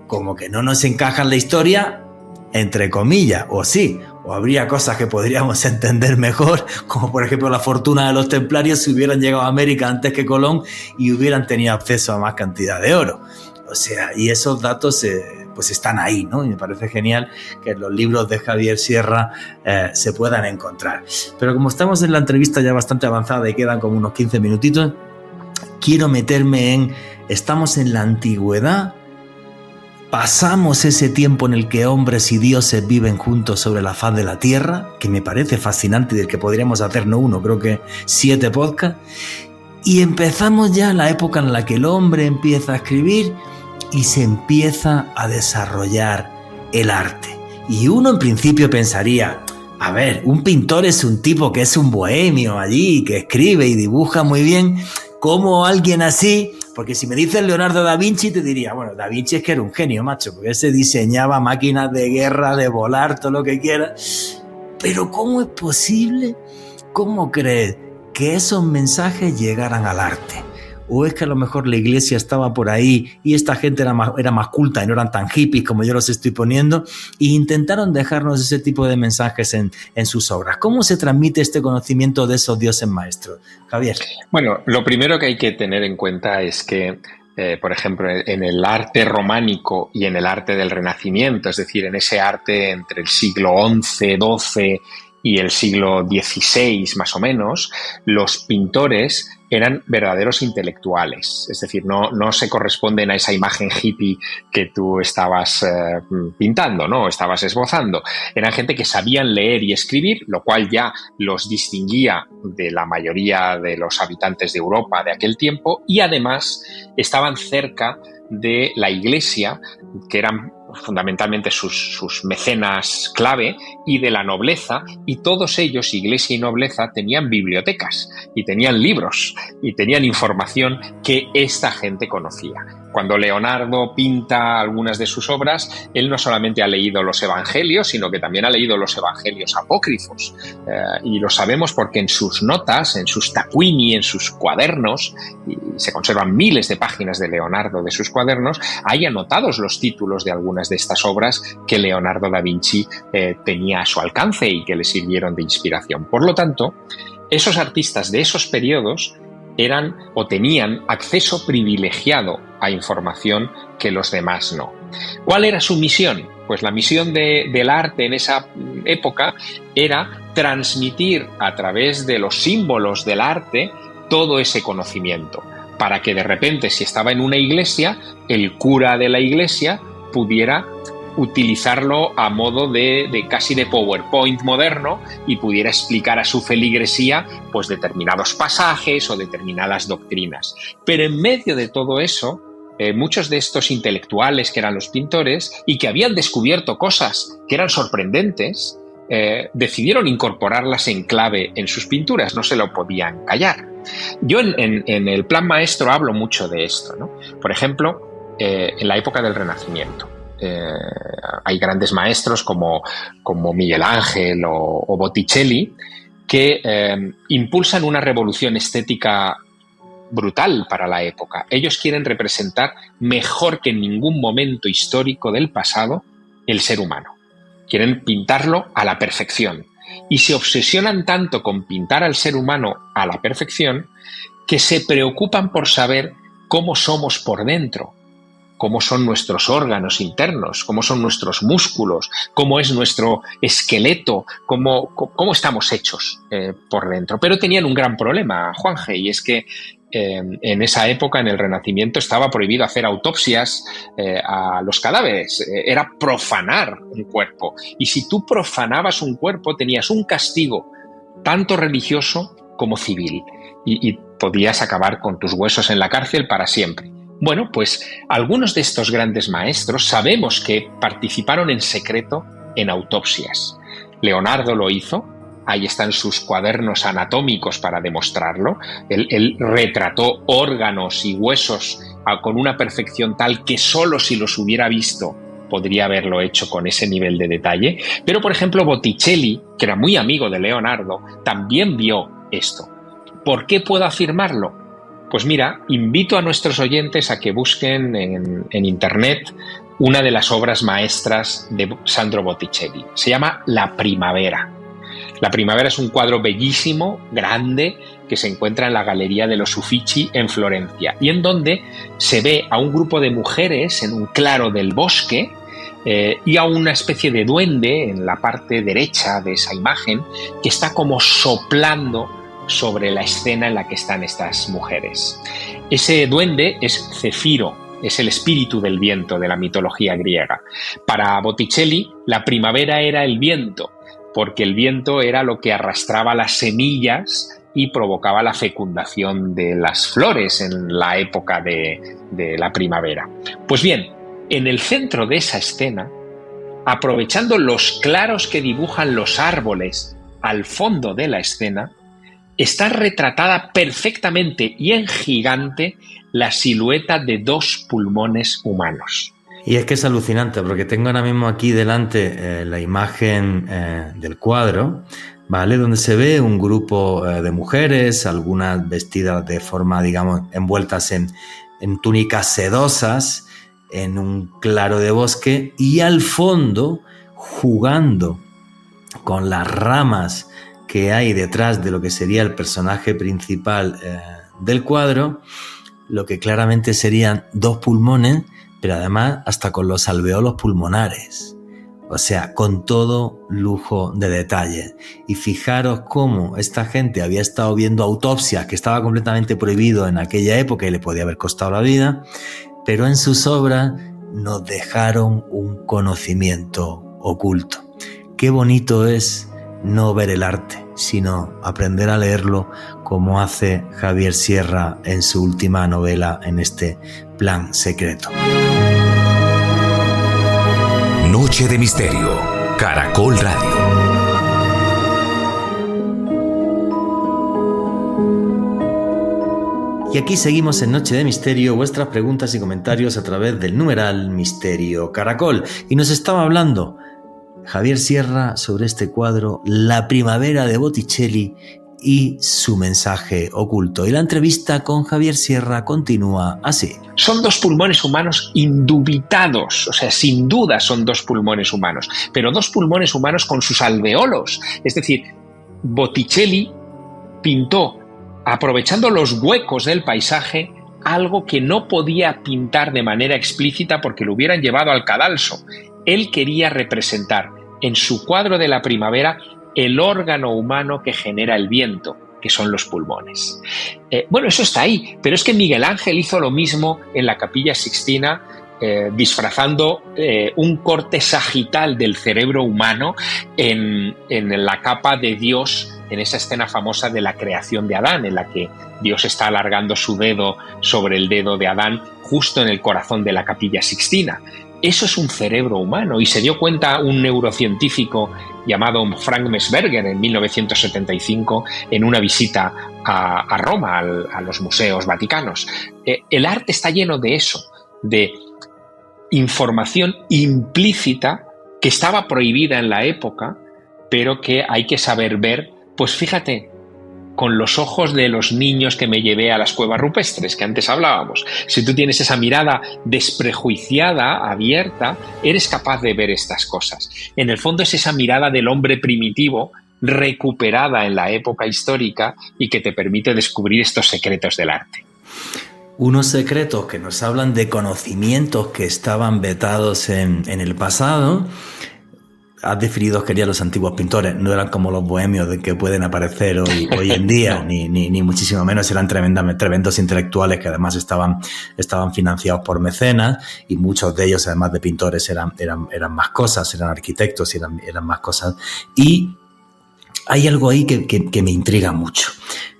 como que no nos encaja en la historia, entre comillas, o sí, o habría cosas que podríamos entender mejor, como por ejemplo la fortuna de los templarios si hubieran llegado a América antes que Colón y hubieran tenido acceso a más cantidad de oro. O sea, y esos datos pues están ahí, ¿no? Y me parece genial que en los libros de Javier Sierra se puedan encontrar. Pero como estamos en la entrevista ya bastante avanzada y quedan como unos 15 minutitos, quiero meterme en, estamos en la antigüedad, pasamos ese tiempo en el que hombres y dioses viven juntos sobre la faz de la tierra, que me parece fascinante y del que podríamos hacer no uno, creo que 7 podcasts, y empezamos ya la época en la que el hombre empieza a escribir y se empieza a desarrollar el arte. Y uno en principio pensaría, a ver, un pintor es un tipo que es un bohemio allí, que escribe y dibuja muy bien. ¿Cómo alguien así? Porque si me dices Leonardo da Vinci, te diría, bueno, da Vinci es que era un genio, macho, porque ese diseñaba máquinas de guerra, de volar, todo lo que quiera. Pero ¿cómo es posible? ¿Cómo crees que esos mensajes llegaran al arte? ¿O es que a lo mejor la iglesia estaba por ahí y esta gente era más culta y no eran tan hippies como yo los estoy poniendo, e intentaron dejarnos ese tipo de mensajes en sus obras? ¿Cómo se transmite este conocimiento de esos dioses maestros? Javier. Bueno, lo primero que hay que tener en cuenta es que, por ejemplo, en el arte románico y en el arte del Renacimiento, es decir, en ese arte entre el siglo XI, XII y el siglo XVI más o menos, los pintores eran verdaderos intelectuales, es decir, no se corresponden a esa imagen hippie que tú estabas pintando, ¿no? Estabas esbozando. Eran gente que sabían leer y escribir, lo cual ya los distinguía de la mayoría de los habitantes de Europa de aquel tiempo, y además estaban cerca de la iglesia, que eran fundamentalmente sus mecenas clave, y de la nobleza, y todos ellos, iglesia y nobleza, tenían bibliotecas y tenían libros y tenían información que esta gente conocía. Cuando Leonardo pinta algunas de sus obras, él no solamente ha leído los evangelios, sino que también ha leído los evangelios apócrifos. Y lo sabemos porque en sus notas, en sus taquini, en sus cuadernos, y se conservan miles de páginas de Leonardo de sus cuadernos, hay anotados los títulos de algunas de estas obras que Leonardo da Vinci tenía a su alcance y que le sirvieron de inspiración. Por lo tanto, esos artistas de esos periodos eran o tenían acceso privilegiado a información que los demás no. ¿Cuál era su misión? Pues la misión del arte en esa época era transmitir a través de los símbolos del arte todo ese conocimiento, para que de repente, si estaba en una iglesia, el cura de la iglesia pudiera utilizarlo a modo de casi de PowerPoint moderno y pudiera explicar a su feligresía pues determinados pasajes o determinadas doctrinas. Pero en medio de todo eso, muchos de estos intelectuales que eran los pintores y que habían descubierto cosas que eran sorprendentes, decidieron incorporarlas en clave en sus pinturas, no se lo podían callar. Yo en el plan maestro hablo mucho de esto, ¿no? Por ejemplo, en la época del Renacimiento. Hay grandes maestros como Miguel Ángel o Botticelli que impulsan una revolución estética brutal para la época. Ellos quieren representar mejor que en ningún momento histórico del pasado el ser humano. Quieren pintarlo a la perfección y se obsesionan tanto con pintar al ser humano a la perfección que se preocupan por saber cómo somos por dentro, cómo son nuestros órganos internos, cómo son nuestros músculos, cómo es nuestro esqueleto, cómo estamos hechos por dentro. Pero tenían un gran problema, Juanje, y es que en esa época, en el Renacimiento, estaba prohibido hacer autopsias a los cadáveres. Era profanar un cuerpo. Y si tú profanabas un cuerpo, tenías un castigo tanto religioso como civil. Y podías acabar con tus huesos en la cárcel para siempre. Bueno, pues algunos de estos grandes maestros sabemos que participaron en secreto en autopsias. Leonardo lo hizo, ahí están sus cuadernos anatómicos para demostrarlo. Él retrató órganos y huesos con una perfección tal que solo si los hubiera visto podría haberlo hecho con ese nivel de detalle. Pero, por ejemplo, Botticelli, que era muy amigo de Leonardo, también vio esto. ¿Por qué puedo afirmarlo? Pues mira, invito a nuestros oyentes a que busquen en internet una de las obras maestras de Sandro Botticelli. Se llama La Primavera. La Primavera es un cuadro bellísimo, grande, que se encuentra en la Galería de los Uffizi en Florencia, y en donde se ve a un grupo de mujeres en un claro del bosque y a una especie de duende en la parte derecha de esa imagen que está como soplando sobre la escena en la que están estas mujeres. Ese duende es Cefiro, es el espíritu del viento de la mitología griega. Para Botticelli, la primavera era el viento, porque el viento era lo que arrastraba las semillas y provocaba la fecundación de las flores en la época de la primavera. Pues bien, en el centro de esa escena, aprovechando los claros que dibujan los árboles al fondo de la escena, está retratada perfectamente y en gigante la silueta de dos pulmones humanos. Y es que es alucinante, porque tengo ahora mismo aquí delante la imagen del cuadro, ¿vale? Donde se ve un grupo de mujeres, algunas vestidas de forma, digamos, envueltas en túnicas sedosas, en un claro de bosque, y al fondo, jugando con las ramas que hay detrás de lo que sería el personaje principal del cuadro, lo que claramente serían dos pulmones, pero además hasta con los alveolos pulmonares, o sea, con todo lujo de detalles. Y fijaros cómo esta gente había estado viendo autopsias, que estaba completamente prohibido en aquella época y le podía haber costado la vida, pero en sus obras nos dejaron un conocimiento oculto. Qué bonito es no ver el arte, sino aprender a leerlo, como hace Javier Sierra en su última novela, en este Plan Secreto. Noche de Misterio, Caracol Radio. Y aquí seguimos en Noche de Misterio, vuestras preguntas y comentarios a través del numeral Misterio Caracol. Y nos estaba hablando Javier Sierra sobre este cuadro, La Primavera de Botticelli y su mensaje oculto. Y la entrevista con Javier Sierra continúa así. Son dos pulmones humanos indubitados, o sea, sin duda son dos pulmones humanos, pero dos pulmones humanos con sus alveolos. Es decir, Botticelli pintó, aprovechando los huecos del paisaje, algo que no podía pintar de manera explícita porque lo hubieran llevado al cadalso. Él quería representar en su cuadro de La Primavera el órgano humano que genera el viento, que son los pulmones. Bueno, eso está ahí, pero es que Miguel Ángel hizo lo mismo en la Capilla Sixtina, disfrazando un corte sagital del cerebro humano en la capa de Dios, en esa escena famosa de la creación de Adán, en la que Dios está alargando su dedo sobre el dedo de Adán justo en el corazón de la Capilla Sixtina. Eso es un cerebro humano, y se dio cuenta un neurocientífico llamado Frank Messberger en 1975 en una visita a Roma, a los museos vaticanos. El arte está lleno de eso, de información implícita que estaba prohibida en la época, pero que hay que saber ver, pues fíjate, con los ojos de los niños que me llevé a las cuevas rupestres, que antes hablábamos. Si tú tienes esa mirada desprejuiciada, abierta, eres capaz de ver estas cosas. En el fondo es esa mirada del hombre primitivo, recuperada en la época histórica y que te permite descubrir estos secretos del arte. Unos secretos que nos hablan de conocimientos que estaban vetados en el pasado. Has definido que los antiguos pintores no eran como los bohemios de que pueden aparecer hoy en día, no. ni muchísimo menos. Eran tremendos intelectuales que además estaban financiados por mecenas, y muchos de ellos, además de pintores, eran más cosas, eran arquitectos, eran más cosas. Y hay algo ahí que me intriga mucho,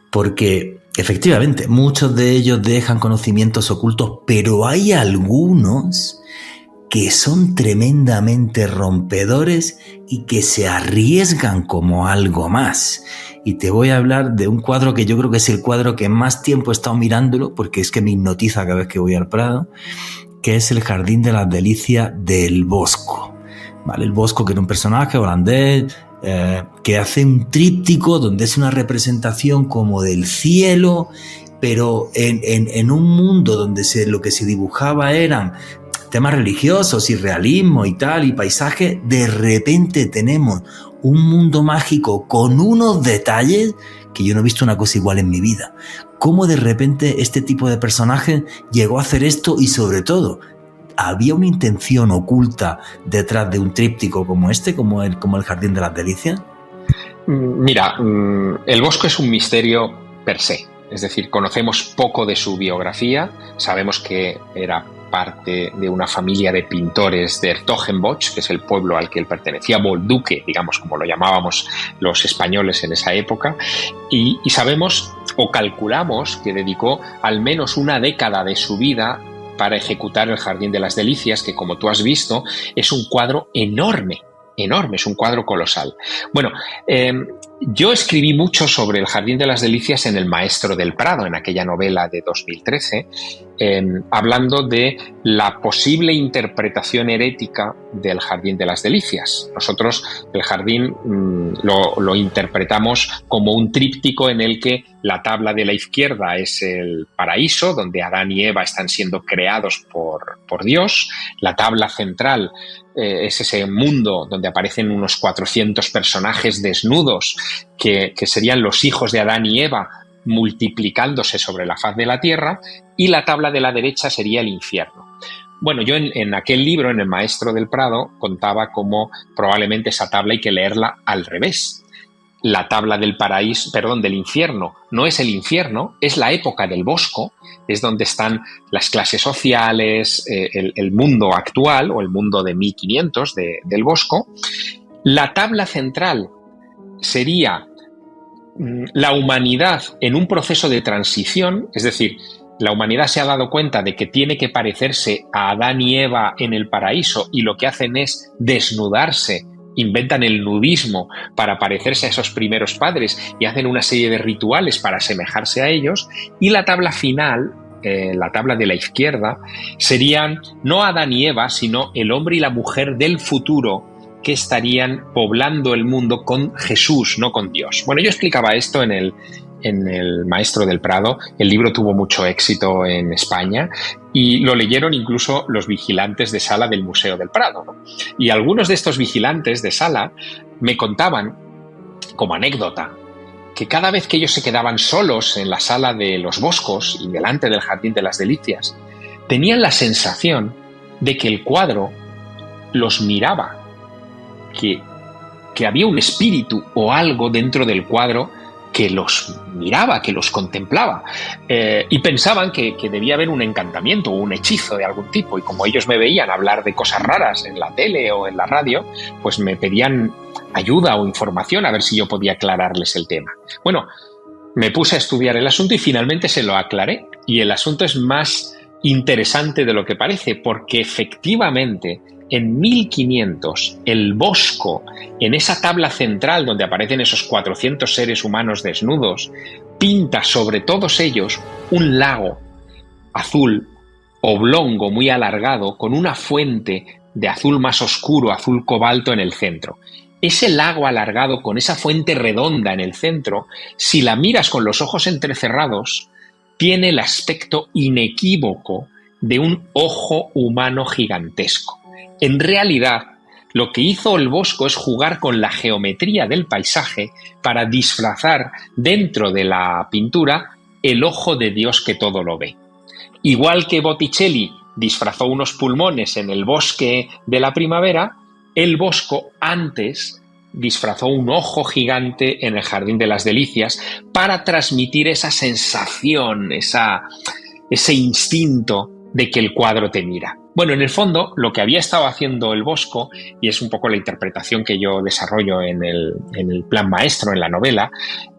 porque efectivamente muchos de ellos dejan conocimientos ocultos, pero hay algunos que son tremendamente rompedores y que se arriesgan como algo más. Y te voy a hablar de un cuadro que yo creo que es el cuadro que más tiempo he estado mirándolo, porque es que me hipnotiza cada vez que voy al Prado, que es El Jardín de las Delicias del Bosco. ¿Vale? El Bosco, que era un personaje holandés que hace un tríptico donde es una representación como del cielo, pero en un mundo donde lo que se dibujaba eran temas religiosos y realismo y tal, y paisaje, de repente tenemos un mundo mágico con unos detalles que yo no he visto una cosa igual en mi vida. ¿Cómo de repente este tipo de personaje llegó a hacer esto? Y sobre todo, ¿había una intención oculta detrás de un tríptico como este, como el Jardín de las Delicias? Mira, el Bosco es un misterio per se. Es decir, conocemos poco de su biografía. Sabemos que era parte de una familia de pintores de 's-Hertogenbosch, que es el pueblo al que él pertenecía, Bolduque, digamos, como lo llamábamos los españoles en esa época, y sabemos o calculamos que dedicó al menos una década de su vida para ejecutar el Jardín de las Delicias, que, como tú has visto, es un cuadro enorme, es un cuadro colosal. Bueno, yo escribí mucho sobre el Jardín de las Delicias en El Maestro del Prado, en aquella novela de 2013, hablando de la posible interpretación herética del Jardín de las Delicias. Nosotros el jardín lo interpretamos como un tríptico en el que la tabla de la izquierda es el paraíso, donde Adán y Eva están siendo creados por Dios. La tabla central es ese mundo donde aparecen unos 400 personajes desnudos que serían los hijos de Adán y Eva multiplicándose sobre la faz de la tierra, y la tabla de la derecha sería el infierno. Bueno, yo en aquel libro, en El Maestro del Prado, contaba cómo probablemente esa tabla hay que leerla al revés. La tabla del infierno no es el infierno, es la época del Bosco, es donde están las clases sociales, el mundo actual o el mundo de 1500 del Bosco. La tabla central sería la humanidad en un proceso de transición, es decir, la humanidad se ha dado cuenta de que tiene que parecerse a Adán y Eva en el paraíso, y lo que hacen es desnudarse, inventan el nudismo para parecerse a esos primeros padres y hacen una serie de rituales para asemejarse a ellos. Y la tabla final, la tabla de la izquierda, serían no Adán y Eva, sino el hombre y la mujer del futuro, que estarían poblando el mundo con Jesús, no con Dios. Bueno, yo explicaba esto en el Maestro del Prado. El libro tuvo mucho éxito en España y lo leyeron incluso los vigilantes de sala del Museo del Prado, ¿no? Y algunos de estos vigilantes de sala me contaban, como anécdota, que cada vez que ellos se quedaban solos en la sala de los Boscos y delante del Jardín de las Delicias, tenían la sensación de que el cuadro los miraba, que había un espíritu o algo dentro del cuadro que los miraba, que los contemplaba, y pensaban que debía haber un encantamiento o un hechizo de algún tipo, y como ellos me veían hablar de cosas raras en la tele o en la radio, pues me pedían ayuda o información a ver si yo podía aclararles el tema. Bueno, me puse a estudiar el asunto y finalmente se lo aclaré, y el asunto es más interesante de lo que parece, porque efectivamente en 1500 el Bosco, en esa tabla central donde aparecen esos 400 seres humanos desnudos, pinta sobre todos ellos un lago azul oblongo muy alargado con una fuente de azul más oscuro, azul cobalto en el centro. Ese lago alargado con esa fuente redonda en el centro, si la miras con los ojos entrecerrados, tiene el aspecto inequívoco de un ojo humano gigantesco. En realidad, lo que hizo el Bosco es jugar con la geometría del paisaje para disfrazar dentro de la pintura el ojo de Dios que todo lo ve. Igual que Botticelli disfrazó unos pulmones en el bosque de la primavera, el Bosco antes disfrazó un ojo gigante en el Jardín de las Delicias para transmitir esa sensación, ese instinto de que el cuadro te mira. Bueno, en el fondo, lo que había estado haciendo el Bosco, y es un poco la interpretación que yo desarrollo en el plan maestro, en la novela,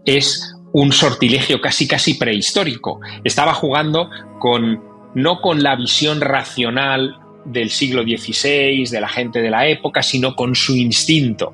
es un sortilegio casi prehistórico. Estaba jugando no con la visión racional del siglo XVI, de la gente de la época, sino con su instinto.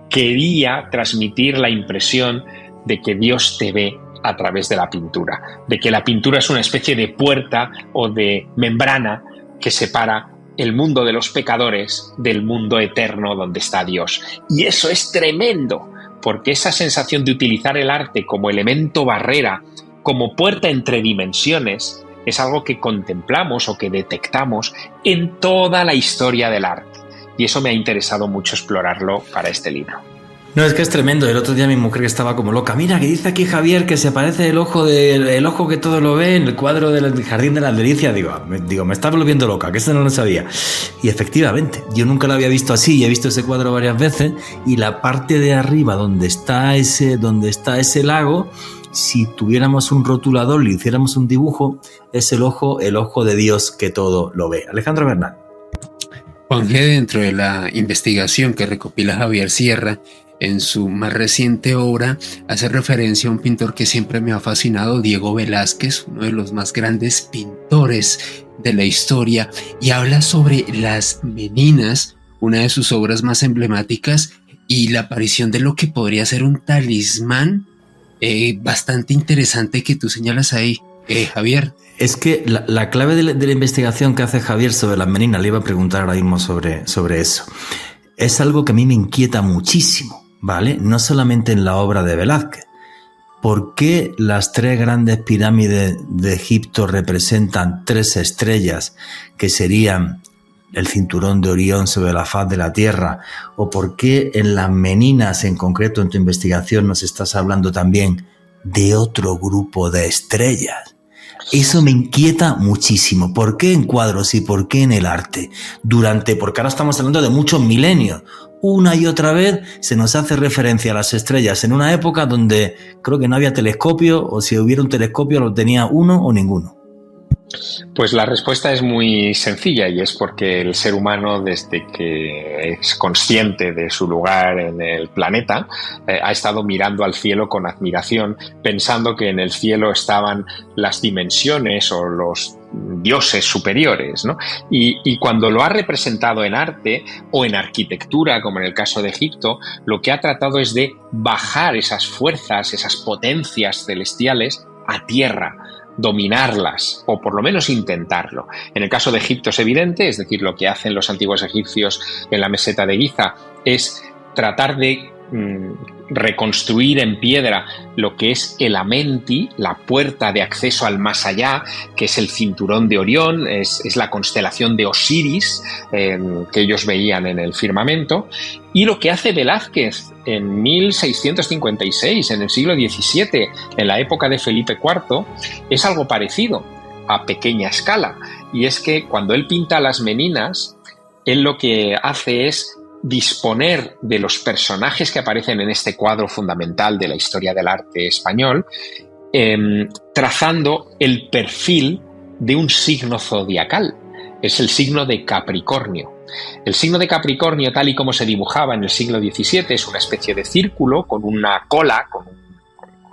Quería transmitir la impresión de que Dios te ve a través de la pintura, de que la pintura es una especie de puerta o de membrana que separa el mundo de los pecadores del mundo eterno donde está Dios. Y eso es tremendo, porque esa sensación de utilizar el arte como elemento barrera, como puerta entre dimensiones, es algo que contemplamos o que detectamos en toda la historia del arte. Y eso me ha interesado mucho explorarlo para este libro. No, es que es tremendo. El otro día mi mujer que estaba como loca. Mira, que dice aquí Javier que se parece el ojo que todo lo ve en el cuadro del Jardín de las Delicias. Digo, me está volviendo loca, que eso no lo sabía. Y efectivamente, yo nunca lo había visto así y he visto ese cuadro varias veces. Y la parte de arriba, donde está ese lago, si tuviéramos un rotulador, le hiciéramos un dibujo, es el ojo de Dios que todo lo ve. Alejandro Bernal. Juanje, dentro de la investigación que recopila Javier Sierra, en su más reciente obra hace referencia a un pintor que siempre me ha fascinado, Diego Velázquez, uno de los más grandes pintores de la historia, y habla sobre las meninas, una de sus obras más emblemáticas, y la aparición de lo que podría ser un talismán bastante interesante que tú señalas ahí, Javier. Es que la clave de la investigación que hace Javier sobre las meninas, le iba a preguntar ahora mismo sobre eso, es algo que a mí me inquieta muchísimo, ¿vale? No solamente en la obra de Velázquez. ¿Por qué las 3 grandes pirámides de Egipto representan 3 estrellas que serían el cinturón de Orión sobre la faz de la Tierra? ¿O por qué en las meninas, en concreto en tu investigación, nos estás hablando también de otro grupo de estrellas? Eso me inquieta muchísimo. ¿Por qué en cuadros y por qué en el arte? Porque ahora estamos hablando de muchos milenios. Una y otra vez se nos hace referencia a las estrellas en una época donde creo que no había telescopio, o si hubiera un telescopio lo tenía uno o ninguno. Pues la respuesta es muy sencilla, y es porque el ser humano, desde que es consciente de su lugar en el planeta, ha estado mirando al cielo con admiración, pensando que en el cielo estaban las dimensiones o los dioses superiores, ¿no? Y cuando lo ha representado en arte o en arquitectura, como en el caso de Egipto, lo que ha tratado es de bajar esas fuerzas, esas potencias celestiales a tierra, dominarlas, o por lo menos intentarlo. En el caso de Egipto es evidente, es decir, lo que hacen los antiguos egipcios en la meseta de Giza es tratar de reconstruir en piedra lo que es el Amenti, la puerta de acceso al más allá, que es el cinturón de Orión, es la constelación de Osiris que ellos veían en el firmamento. Y lo que hace Velázquez en 1656, en el siglo XVII, en la época de Felipe IV, es algo parecido a pequeña escala. Y es que cuando él pinta las meninas, él lo que hace es disponer de los personajes que aparecen en este cuadro fundamental de la historia del arte español, trazando el perfil de un signo zodiacal. Es el signo de Capricornio. El signo de Capricornio, tal y como se dibujaba en el siglo XVII, es una especie de círculo con una cola, con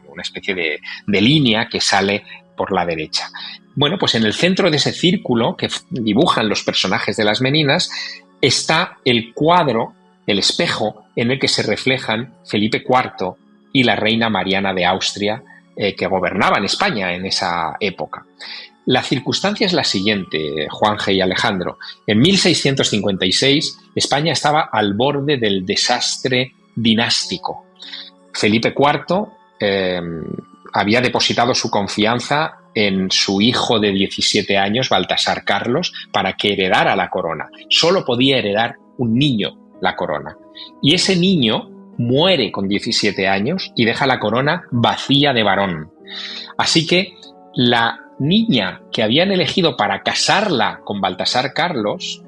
una especie de línea que sale por la derecha. Bueno, pues en el centro de ese círculo que dibujan los personajes de las meninas está el cuadro, el espejo, en el que se reflejan Felipe IV y la reina Mariana de Austria, que gobernaban España en esa época. La circunstancia es la siguiente, Juanje y Alejandro. En 1656, España estaba al borde del desastre dinástico. Felipe IV había depositado su confianza en su hijo de 17 años, Baltasar Carlos, para que heredara la corona. Solo podía heredar un niño la corona. Y ese niño muere con 17 años y deja la corona vacía de varón. Así que la niña que habían elegido para casarla con Baltasar Carlos,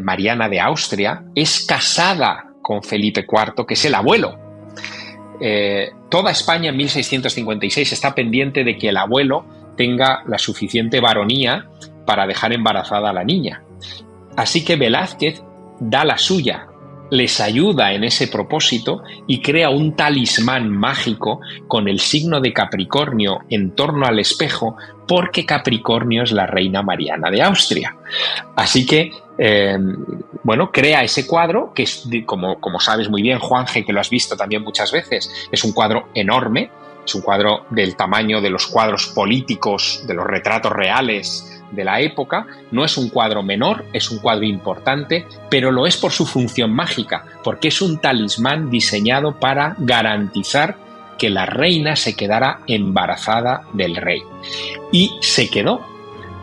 Mariana de Austria, es casada con Felipe IV, que es el abuelo. Toda España en 1656 está pendiente de que el abuelo tenga la suficiente varonía para dejar embarazada a la niña. Así que Velázquez da la suya, les ayuda en ese propósito y crea un talismán mágico con el signo de Capricornio en torno al espejo, porque Capricornio es la reina Mariana de Austria. Así que, crea ese cuadro, que es, como sabes muy bien, Juanje, que lo has visto también muchas veces, es un cuadro enorme, es un cuadro del tamaño de los cuadros políticos, de los retratos reales de la época. No es un cuadro menor, es un cuadro importante, pero lo es por su función mágica, porque es un talismán diseñado para garantizar que la reina se quedara embarazada del rey. Y se quedó.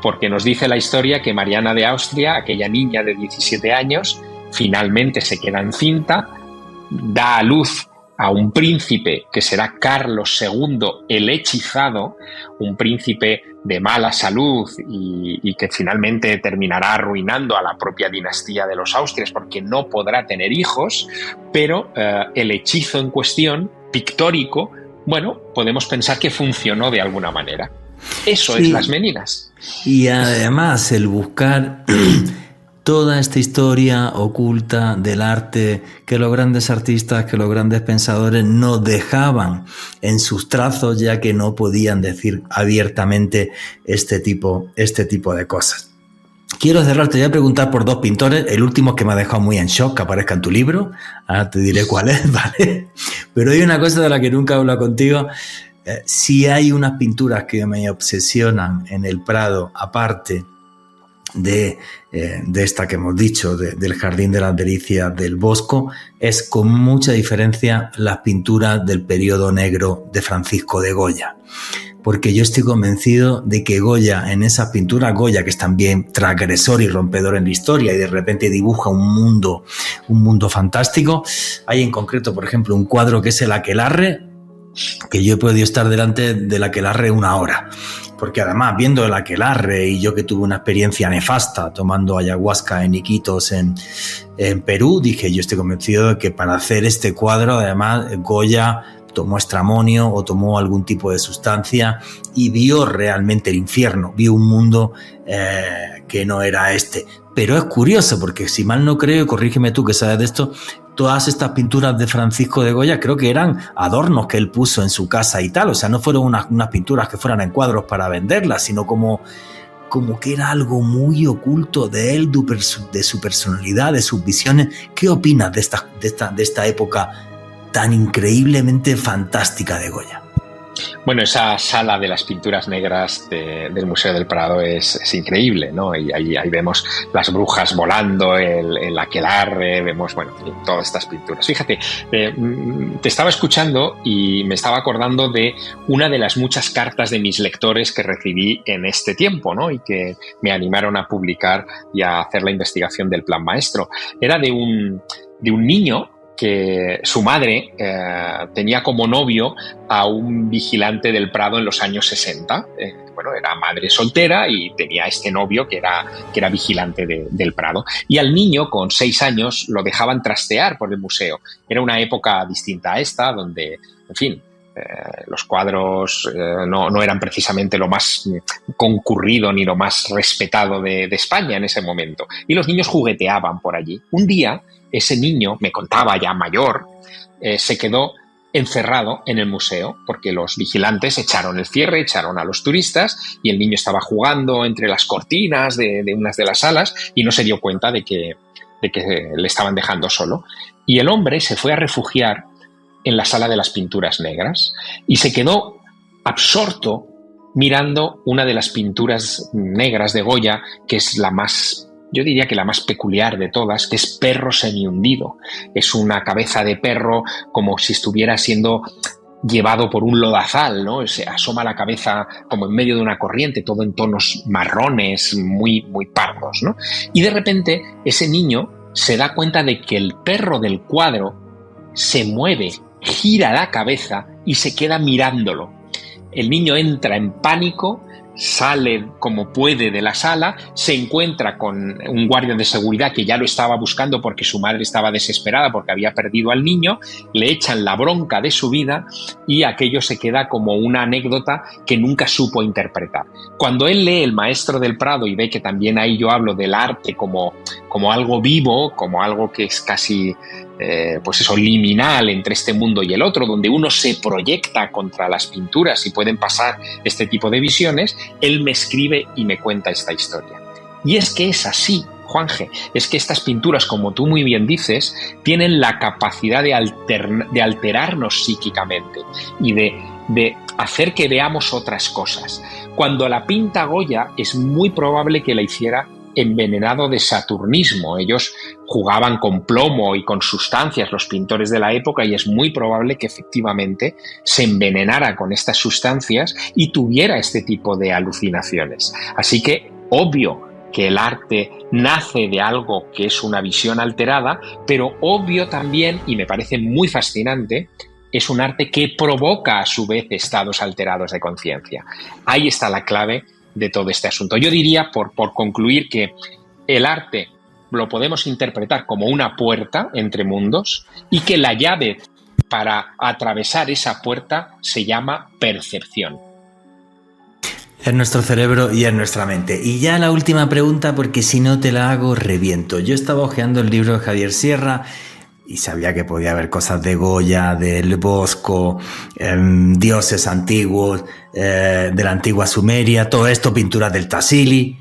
porque nos dice la historia que Mariana de Austria, aquella niña de 17 años, finalmente se queda encinta, da a luz a un príncipe que será Carlos II el hechizado, un príncipe de mala salud y que finalmente terminará arruinando a la propia dinastía de los Austrias porque no podrá tener hijos, pero el hechizo en cuestión, pictórico, bueno, podemos pensar que funcionó de alguna manera. Eso sí. Es Las Meninas. Y además el buscar toda esta historia oculta del arte que los grandes artistas, que los grandes pensadores nos dejaban en sus trazos, ya que no podían decir abiertamente este tipo de cosas. Quiero cerrar, te voy a preguntar por 2 pintores, el último que me ha dejado muy en shock, que aparezca en tu libro, ahora te diré cuál es, ¿vale? Pero hay una cosa de la que nunca hablo contigo. Si hay unas pinturas que me obsesionan en el Prado, aparte de esta que hemos dicho, del Jardín de las Delicias del Bosco, es con mucha diferencia las pinturas del periodo negro de Francisco de Goya. Porque yo estoy convencido de que Goya, en esas pinturas, Goya, que es también transgresor y rompedor en la historia y de repente dibuja un mundo fantástico, hay en concreto, por ejemplo, un cuadro que es el Aquelarre, que yo he podido estar delante del Aquelarre 1 hora, porque además viendo el Aquelarre, y yo que tuve una experiencia nefasta tomando ayahuasca en Iquitos en Perú, dije, yo estoy convencido de que para hacer este cuadro, además, Goya tomó estramonio o tomó algún tipo de sustancia y vio realmente el infierno, vio un mundo que no era este. Pero es curioso porque, si mal no creo, corrígeme tú que sabes de esto, todas estas pinturas de Francisco de Goya creo que eran adornos que él puso en su casa y tal, o sea, no fueron unas pinturas que fueran en cuadros para venderlas, sino como que era algo muy oculto de él, de su personalidad, de sus visiones. ¿Qué opinas de esta época tan increíblemente fantástica de Goya? Bueno, esa sala de las pinturas negras del Museo del Prado es increíble, ¿no? Y ahí vemos las brujas volando, el aquelarre, vemos, bueno, todas estas pinturas. Fíjate, te estaba escuchando y me estaba acordando de una de las muchas cartas de mis lectores que recibí en este tiempo, ¿no? Y que me animaron a publicar y a hacer la investigación del Plan Maestro. Era de un niño que su madre tenía como novio a un vigilante del Prado en los años 60. Bueno, era madre soltera y tenía este novio que era vigilante del Prado. Y al niño, con 6 años, lo dejaban trastear por el museo. Era una época distinta a esta, donde, en fin, los cuadros no eran precisamente lo más concurrido ni lo más respetado de España en ese momento. Y los niños jugueteaban por allí. Un día, ese niño, me contaba ya mayor, se quedó encerrado en el museo porque los vigilantes echaron el cierre, echaron a los turistas y el niño estaba jugando entre las cortinas de unas de las salas y no se dio cuenta de que le estaban dejando solo. Y el hombre se fue a refugiar en la sala de las pinturas negras y se quedó absorto mirando una de las pinturas negras de Goya, que es la más, yo diría que la más peculiar de todas, que es Perro semihundido. Es una cabeza de perro como si estuviera siendo llevado por un lodazal, ¿no? Se asoma la cabeza como en medio de una corriente, todo en tonos marrones, muy, muy pardos, ¿no? Y de repente ese niño se da cuenta de que el perro del cuadro se mueve, gira la cabeza y se queda mirándolo. El niño entra en pánico, sale como puede de la sala, se encuentra con un guardia de seguridad que ya lo estaba buscando porque su madre estaba desesperada porque había perdido al niño, le echan la bronca de su vida y aquello se queda como una anécdota que nunca supo interpretar. Cuando él lee El Maestro del Prado y ve que también ahí yo hablo del arte como algo vivo, como algo que es casi pues eso, liminal entre este mundo y el otro, donde uno se proyecta contra las pinturas y pueden pasar este tipo de visiones, él me escribe y me cuenta esta historia. Y es que es así, Juanje, es que estas pinturas, como tú muy bien dices, tienen la capacidad de alterarnos psíquicamente y de hacer que veamos otras cosas. Cuando la pinta Goya, es muy probable que la hiciera envenenado de saturnismo. Ellos jugaban con plomo y con sustancias, los pintores de la época, y es muy probable que efectivamente se envenenara con estas sustancias y tuviera este tipo de alucinaciones. Así que, obvio que el arte nace de algo que es una visión alterada, pero obvio también, y me parece muy fascinante, es un arte que provoca a su vez estados alterados de conciencia. Ahí está la clave de todo este asunto. Yo diría, por concluir, que el arte lo podemos interpretar como una puerta entre mundos y que la llave para atravesar esa puerta se llama percepción. En nuestro cerebro y en nuestra mente. Y ya la última pregunta, porque si no te la hago, reviento. Yo estaba hojeando el libro de Javier Sierra y sabía que podía haber cosas de Goya, del Bosco, dioses antiguos, de la antigua Sumeria, todo esto, pinturas del Tassili.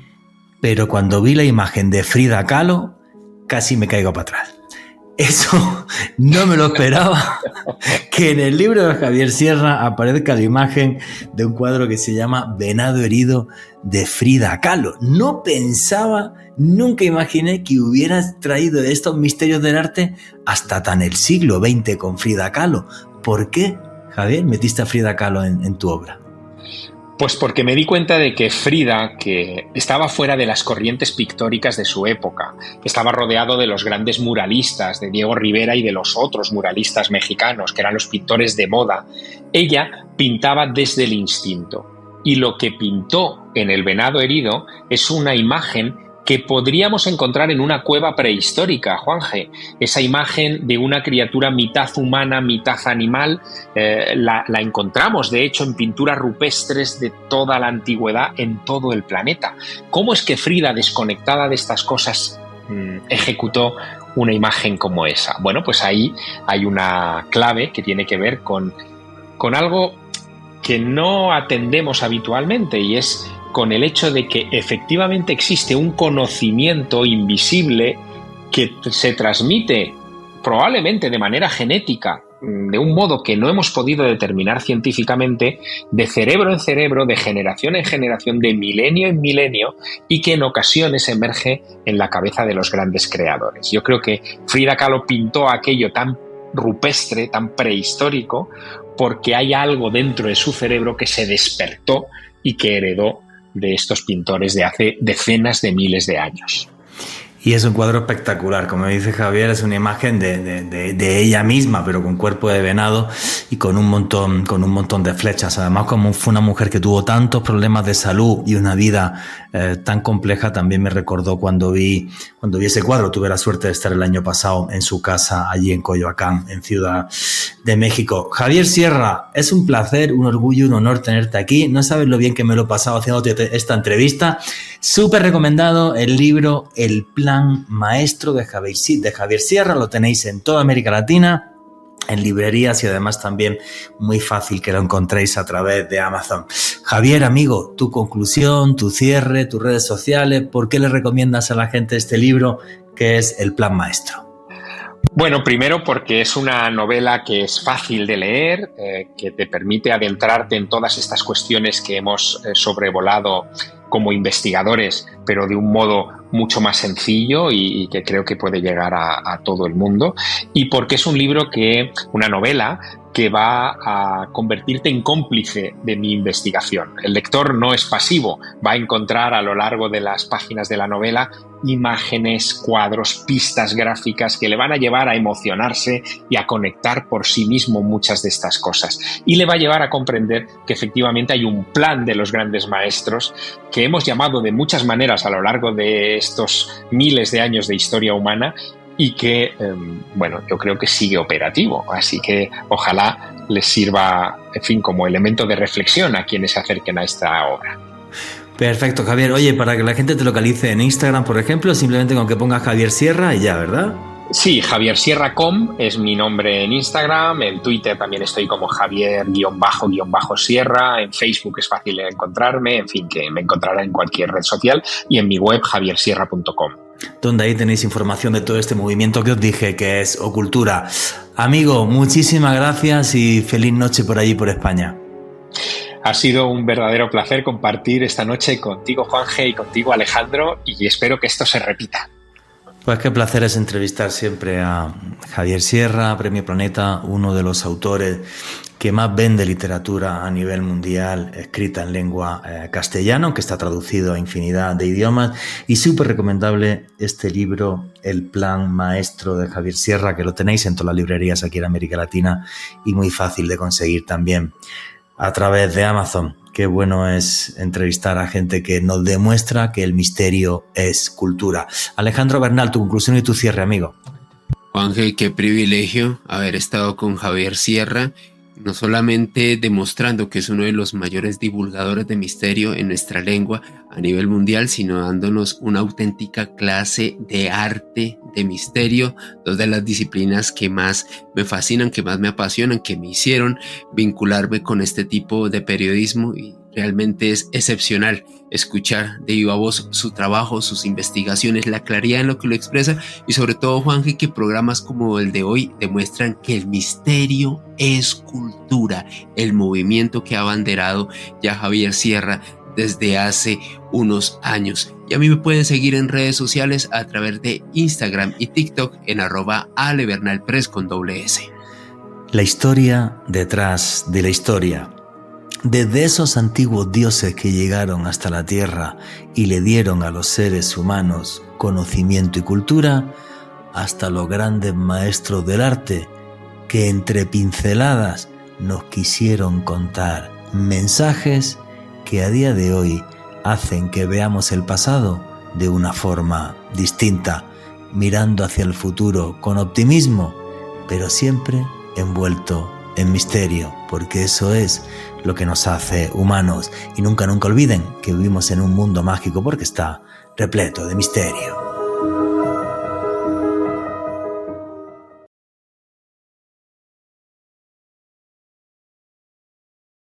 Pero cuando vi la imagen de Frida Kahlo, casi me caigo para atrás. Eso no me lo esperaba, que en el libro de Javier Sierra aparezca la imagen de un cuadro que se llama Venado herido de Frida Kahlo. No pensaba, nunca imaginé que hubieras traído estos misterios del arte hasta tan el siglo XX con Frida Kahlo. ¿Por qué, Javier, metiste a Frida Kahlo en tu obra? Pues porque me di cuenta de que Frida, que estaba fuera de las corrientes pictóricas de su época, estaba rodeado de los grandes muralistas, de Diego Rivera y de los otros muralistas mexicanos, que eran los pintores de moda, ella pintaba desde el instinto. Y lo que pintó en El Venado herido es una imagen que podríamos encontrar en una cueva prehistórica, Juanje. Esa imagen de una criatura mitad humana, mitad animal, la encontramos, de hecho, en pinturas rupestres de toda la antigüedad en todo el planeta. ¿Cómo es que Frida, desconectada de estas cosas, ejecutó una imagen como esa? Bueno, pues ahí hay una clave que tiene que ver con algo que no atendemos habitualmente, y es con el hecho de que efectivamente existe un conocimiento invisible que se transmite probablemente de manera genética, de un modo que no hemos podido determinar científicamente, de cerebro en cerebro, de generación en generación, de milenio en milenio, y que en ocasiones emerge en la cabeza de los grandes creadores. Yo creo que Frida Kahlo pintó aquello tan rupestre, tan prehistórico, porque hay algo dentro de su cerebro que se despertó y que heredó de estos pintores de hace decenas de miles de años. Y es un cuadro espectacular, como dice Javier, es una imagen de ella misma, pero con cuerpo de venado y con un montón de flechas. Además, como fue una mujer que tuvo tantos problemas de salud y una vida tan compleja, también me recordó cuando vi ese cuadro. Tuve la suerte de estar el año pasado en su casa, allí en Coyoacán, en Ciudad de México. Javier Sierra, es un placer, un orgullo, un honor tenerte aquí. No sabes lo bien que me lo he pasado haciéndote esta entrevista. Súper recomendado el libro El Plan Maestro de Javier Sierra. Lo tenéis en toda América Latina, en librerías, y además también muy fácil que lo encontréis a través de Amazon. Javier, amigo, tu conclusión, tu cierre, tus redes sociales, ¿por qué le recomiendas a la gente este libro que es El Plan Maestro? Bueno, primero porque es una novela que es fácil de leer, que te permite adentrarte en todas estas cuestiones que hemos sobrevolado como investigadores, pero de un modo mucho más sencillo y que creo que puede llegar a todo el mundo. Y porque es un libro una novela que va a convertirte en cómplice de mi investigación. El lector no es pasivo, va a encontrar a lo largo de las páginas de la novela imágenes, cuadros, pistas gráficas que le van a llevar a emocionarse y a conectar por sí mismo muchas de estas cosas. Y le va a llevar a comprender que efectivamente hay un plan de los grandes maestros que hemos llamado de muchas maneras a lo largo de estos miles de años de historia humana y que, yo creo que sigue operativo. Así que ojalá les sirva, en fin, como elemento de reflexión a quienes se acerquen a esta obra. Perfecto, Javier. Oye, para que la gente te localice en Instagram, por ejemplo, simplemente con que pongas Javier Sierra y ya, ¿verdad? Sí, javiersierra.com es mi nombre en Instagram, en Twitter también estoy como Javier_Sierra, en Facebook es fácil de encontrarme, en fin, que me encontrará en cualquier red social, y en mi web javiersierra.com. Donde ahí tenéis información de todo este movimiento que os dije, que es Ocultura. Amigo, muchísimas gracias y feliz noche por allí, por España. Ha sido un verdadero placer compartir esta noche contigo, Juanje, y contigo, Alejandro, y espero que esto se repita. Pues qué placer es entrevistar siempre a Javier Sierra, Premio Planeta, uno de los autores que más vende literatura a nivel mundial escrita en lengua castellana, aunque está traducido a infinidad de idiomas, y súper recomendable este libro, El Plan Maestro de Javier Sierra, que lo tenéis en todas las librerías aquí en América Latina y muy fácil de conseguir también a través de Amazon. Qué bueno es entrevistar a gente que nos demuestra que el misterio es cultura. Alejandro Bernal, tu conclusión y tu cierre, amigo. Juanje, qué privilegio haber estado con Javier Sierra, no solamente demostrando que es uno de los mayores divulgadores de misterio en nuestra lengua a nivel mundial, sino dándonos una auténtica clase de arte de misterio, dos de las disciplinas que más me fascinan, que más me apasionan, que me hicieron vincularme con este tipo de periodismo, y realmente es excepcional escuchar de viva voz su trabajo, sus investigaciones, la claridad en lo que lo expresa, y sobre todo, Juanje, que programas como el de hoy demuestran que el misterio es cultura, el movimiento que ha abanderado ya Javier Sierra desde hace unos años. Y a mí me pueden seguir en redes sociales a través de Instagram y TikTok en @alebernalpress con $S. La historia detrás de la historia. Desde esos antiguos dioses que llegaron hasta la tierra y le dieron a los seres humanos conocimiento y cultura, hasta los grandes maestros del arte que entre pinceladas nos quisieron contar mensajes que a día de hoy hacen que veamos el pasado de una forma distinta, mirando hacia el futuro con optimismo, pero siempre envuelto en misterio, porque eso es lo que nos hace humanos. Y nunca olviden que vivimos en un mundo mágico porque está repleto de misterio.